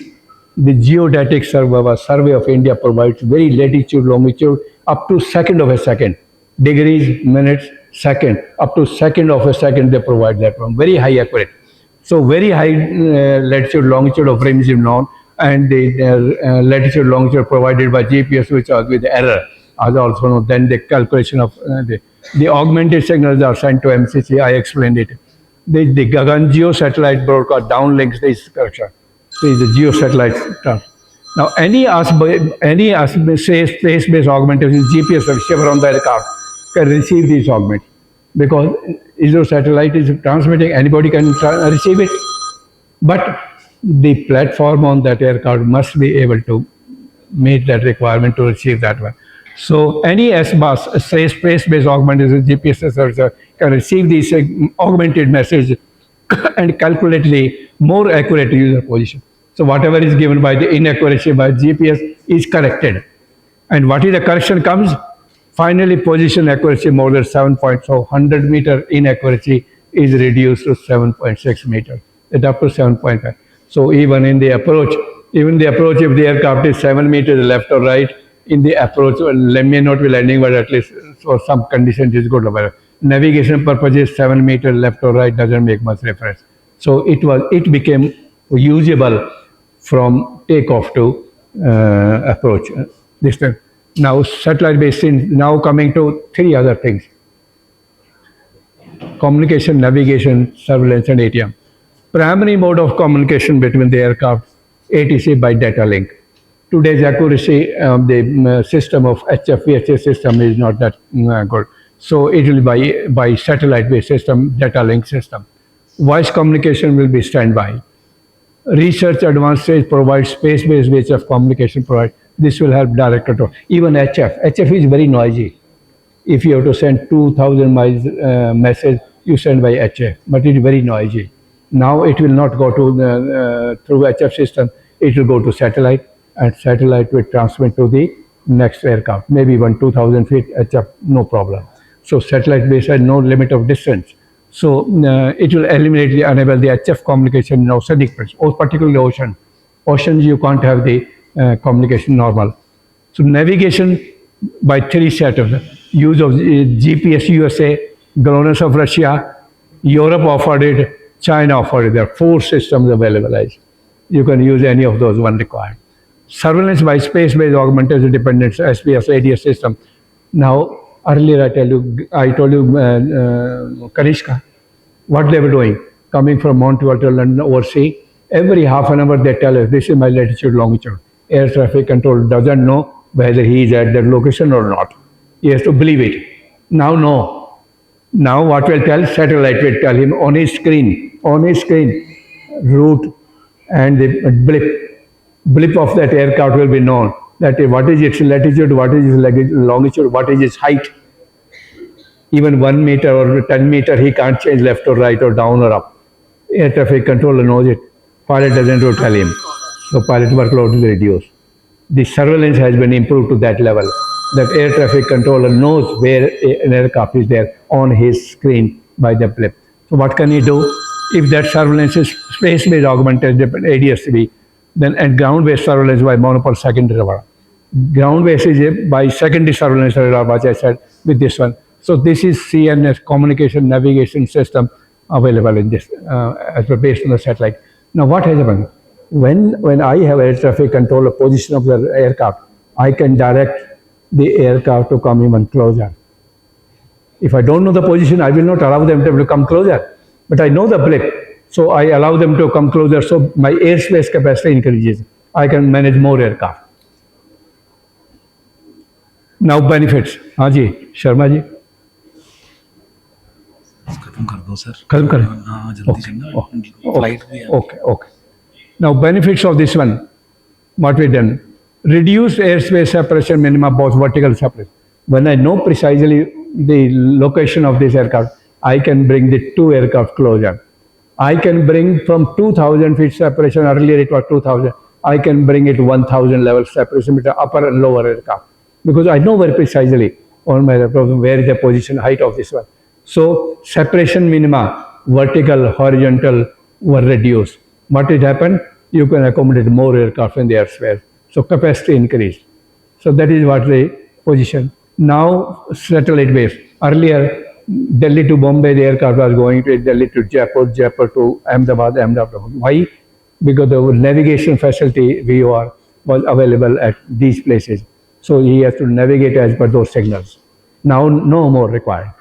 the geodetic survey of India provides very latitude, longitude, up to second of a second. Degrees, minutes, second, up to second of a second they provide that one. Very high accurate. So very high latitude, longitude of RIMS is known, and the latitude, longitude provided by GPS, which are with error, as also known. Then the calculation of the augmented signals are sent to MCC. I explained it. The Gagan Geo satellite broadcast downlinks this structure. See the Geo satellite. Now any space-based augmentation GPS receiver on the aircraft can receive these augments because ISRO satellite is transmitting. Anybody can receive it, but the platform on that aircraft must be able to meet that requirement to receive that one. So any SBUS, space-based augmented GPS sensor, can receive this augmented message and calculate the more accurate user position. So whatever is given by the inaccuracy by GPS is corrected. And what is the correction comes? Finally, position accuracy more than 7 points. So 100 meter inaccuracy is reduced to 7.6 meter. It up to 7.5. So even in the approach, if the aircraft is 7 meters left or right, in the approach, may not be landing, but at least for some conditions is good. Navigation purposes, 7 meters left or right doesn't make much difference. So it became usable from takeoff to approach. This time. Now satellite based in now coming to three other things: communication, navigation, surveillance, and ATM. Primary mode of communication between the aircraft, ATC by data link. Today's accuracy, the system of HFVHA system is not that good. So it will be by satellite-based system, data link system. Voice communication will be standby. Research advanced stage provides space-based ways of communication provide. This will help direct control. Even HF. HF is very noisy. If you have to send 2,000 miles message, you send by HF, but it is very noisy. Now it will not go to the, through HF system. It will go to satellite, and satellite will transmit to the next aircraft. Maybe 2,000 feet HF, no problem. So satellite base has no limit of distance. So it will eliminate enable the HF communication in oceanic places, or particularly ocean. Oceans you can't have the communication normal. So navigation by three setups: use of GPS USA, GLONASS of Russia, Europe offered it, China offered it. There are four systems available. You can use any of those one required. Surveillance by space-based augmented dependence SPS ADS system. Now earlier I told you Kanishka, what they were doing, coming from Montreal to London overseas. Every half an hour they tell us, this is my latitude, longitude. Air traffic control doesn't know whether he is at that location or not. He has to believe it. Now, no. Now, what will tell? Satellite will tell him on his screen, route and the blip of that aircraft will be known. That what is its latitude, what is its longitude, what is its height. Even 1 meter or 10 meter, he can't change left or right or down or up. Air traffic controller knows it. Pilot doesn't have to tell him. So pilot workload is reduced. The surveillance has been improved to that level that air traffic controller knows where an aircraft is there on his screen by the blip. So what can he do? If that surveillance is space-based augmented ADS-B, then and ground-based surveillance by monopole secondary radar. Ground-based is by secondary surveillance radar, what I said with this one. So this is CNS communication navigation system available in this as well based on the satellite. Now what has happened? When I have air traffic control the position of the aircraft, I can direct the aircraft to come even closer. If I don't know the position, I will not allow them to come closer. But I know the blip, so I allow them to come closer. So my airspace capacity increases. I can manage more aircraft. Now benefits. हाँ जी, शर्मा जी. खत्म कर दो sir. खत्म करें. हाँ जल्दी चलना. Flight भी है. Okay. Now benefits of this one. What we done? Reduce airspace separation minima, both vertical separation. When I know precisely the location of this aircraft, I can bring the two aircraft closer. I can bring from 2,000 feet separation, earlier it was 2,000, I can bring it 1,000 level separation between upper and lower aircraft. Because I know very precisely on my laptop where is the position height of this one. So separation minima, vertical, horizontal were reduced. What did happen? You can accommodate more aircraft in the airspace. So capacity increased. So that is what the position. Now satellite based. Earlier, Delhi to Bombay, the aircraft was going to Delhi to Jaipur, Jaipur to Ahmedabad, Ahmedabad. Why? Because the navigation facility VOR was available at these places. So he has to navigate as per those signals. Now no more required.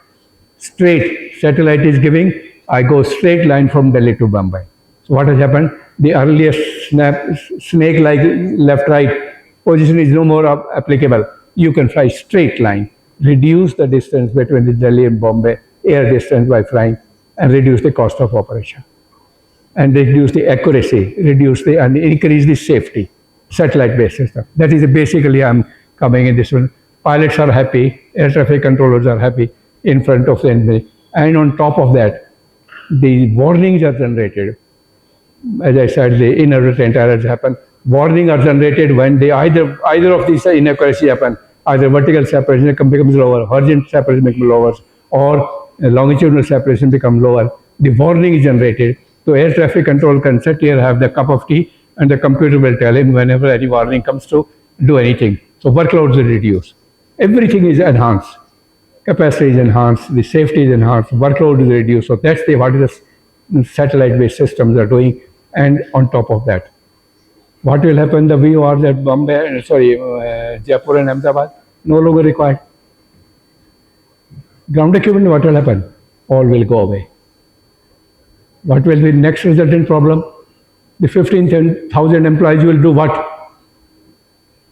Straight satellite is giving, I go straight line from Delhi to Bombay. So what has happened? The earliest snake-like left-right position is no more applicable. You can fly straight line, reduce the distance between the Delhi and Bombay air distance by flying, and reduce the cost of operation, and reduce the accuracy, and increase the safety. Satellite-based system. That is basically I'm coming in this one. Pilots are happy, air traffic controllers are happy in front of the enemy, and on top of that, the warnings are generated. As I said, the inadvertent errors happen. Warnings are generated when they either of these inaccuracy happen. Either vertical separation becomes lower, horizontal separation becomes lower, or longitudinal separation becomes lower. The warning is generated. So air traffic control can sit here, have the cup of tea, and the computer will tell him whenever any warning comes to do anything. So workloads are reduced. Everything is enhanced. Capacity is enhanced, the safety is enhanced, workload is reduced. So that's what the satellite-based systems are doing. And on top of that, what will happen? The VORs at Jaipur and Ahmedabad no longer required. Ground equipment, what will happen? All will go away. What will be the next resultant problem? The 15,000 employees will do what?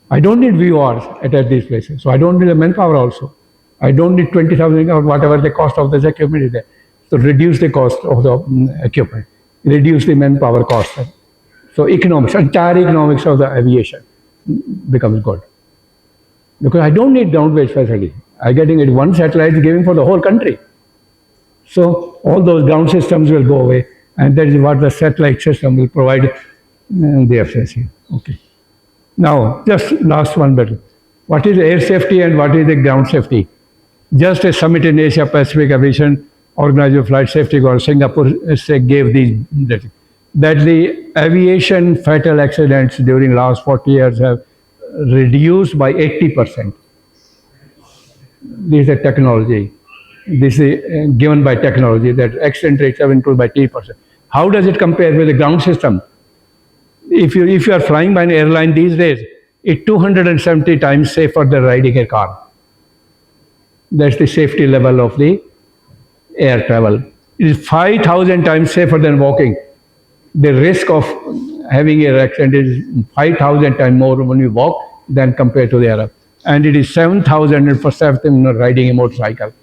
I don't need VORs at these places, so I don't need the manpower also. I don't need 20,000 or whatever the cost of this equipment is there. So reduce the cost of the equipment, reduce the manpower cost. So entire economics of the aviation becomes good. Because I don't need ground-based facility. I'm getting it one satellite is giving for the whole country. So all those ground systems will go away, and that is what the satellite system will provide the efficiency. Okay. Now, just last one bit. What is air safety and what is the ground safety? Just a summit in Asia Pacific Aviation Organization Flight Safety Corps, Singapore gave these that the aviation fatal accidents during last 40 years have reduced by 80%. This is a technology. This is given by technology that accident rates have improved by 80%. How does it compare with the ground system? If you are flying by an airline these days, it's 270 times safer than riding a car. That's the safety level of the air travel. It is 5,000 times safer than walking. The risk of having a accident is 5,000 times more when you walk than compared to the other. And it is 7,000 for something riding a motorcycle.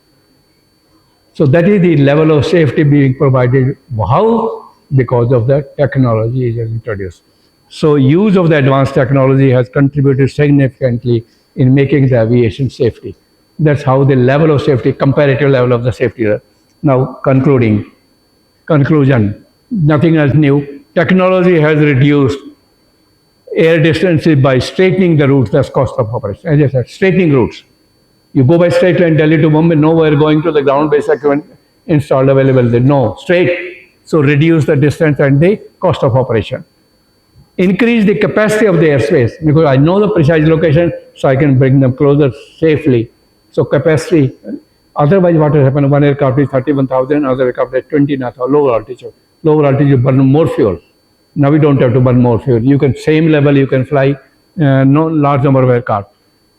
So that is the level of safety being provided. How? Because of the technology is introduced. So use of the advanced technology has contributed significantly in making the aviation safety. That's how the level of safety, comparative level of the safety. Now conclusion, nothing else new. Technology has reduced air distances by straightening the routes, that's cost of operation. As I said, straightening routes. You go by straight line Delhi to Mumbai, nowhere going to the ground-based equipment installed available there. No, straight. So reduce the distance and the cost of operation. Increase the capacity of the airspace because I know the precise location, so I can bring them closer safely. So capacity. Otherwise, what will happen? One aircraft is 31,000, other aircraft is 29,000, lower altitude. Lower altitude burn more fuel. Now we don't have to burn more fuel. You can same level you can fly no large number of aircraft.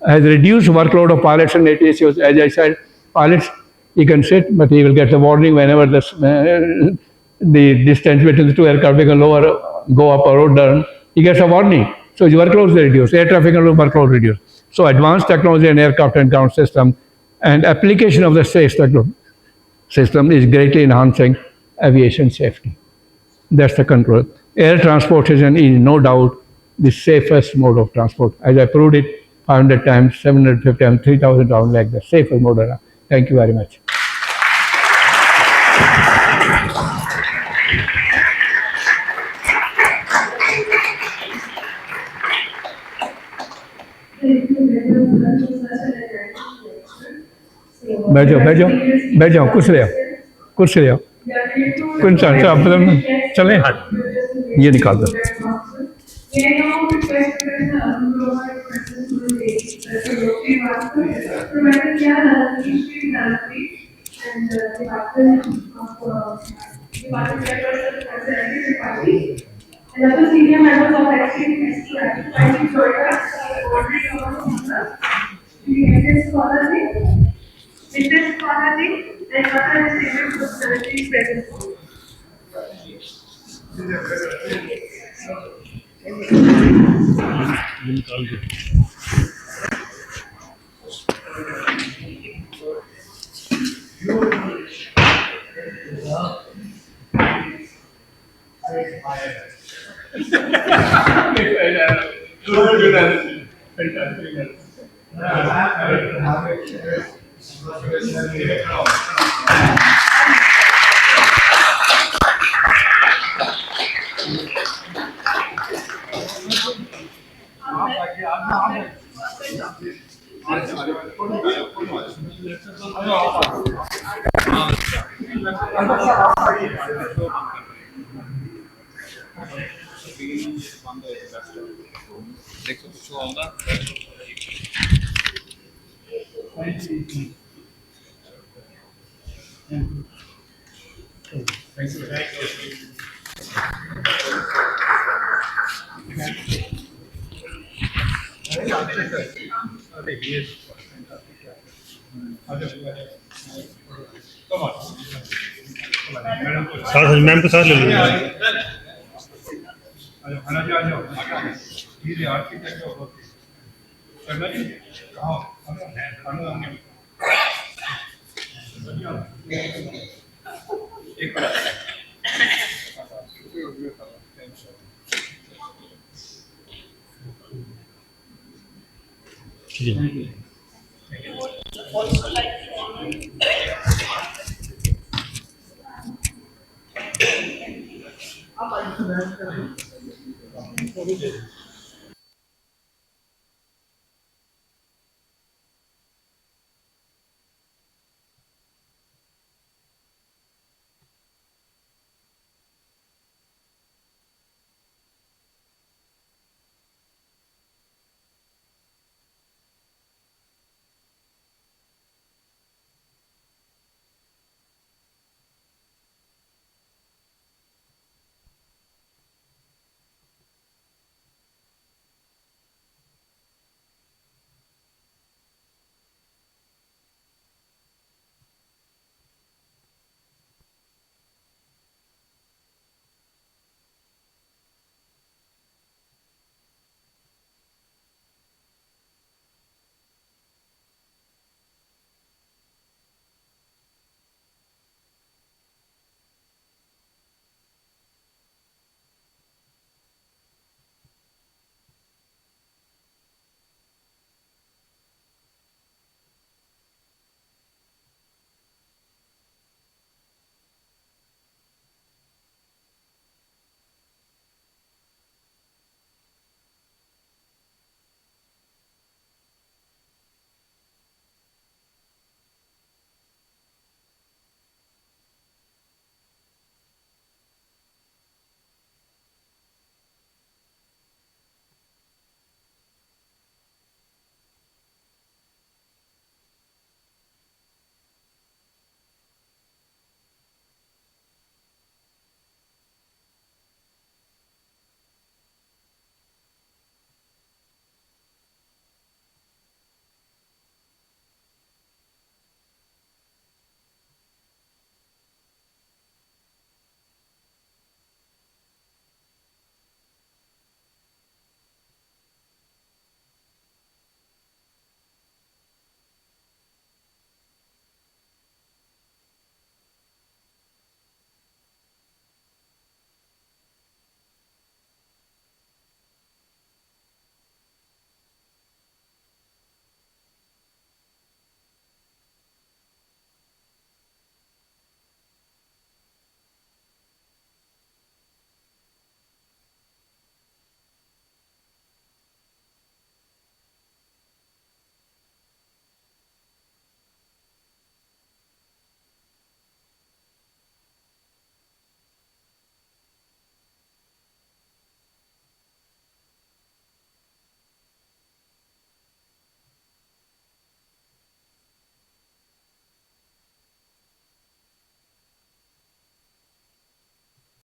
Has reduced workload of pilots and ATCs. As I said, pilots he can sit, but he will get the warning whenever the distance between the two aircraft become lower, go up or down. He gets a warning. So his workload is reduced. Air traffic control workload reduced. So advanced technology in aircraft and ground system and application of the space system is greatly enhancing aviation safety. That's the control. Air transportation is no doubt the safest mode of transport. As I proved it 500 times, 750 times, 3,000 times, like the safest mode. Thank you very much. बैठ जाओ बैठ जाओ बैठ जाओ कुछ ले आओ कुछ ले आओ कौन सा आप चलें ये निकाल दो May I now request Professor Arun Grover, Professor Suresh Professor Kya History and Department of Department Chairperson Professor Aviation Party and other senior members of STM Party joined us already on the scholarly, business scholarly, and other distinguished personalities present. Ma'am को साथ ले लीजिए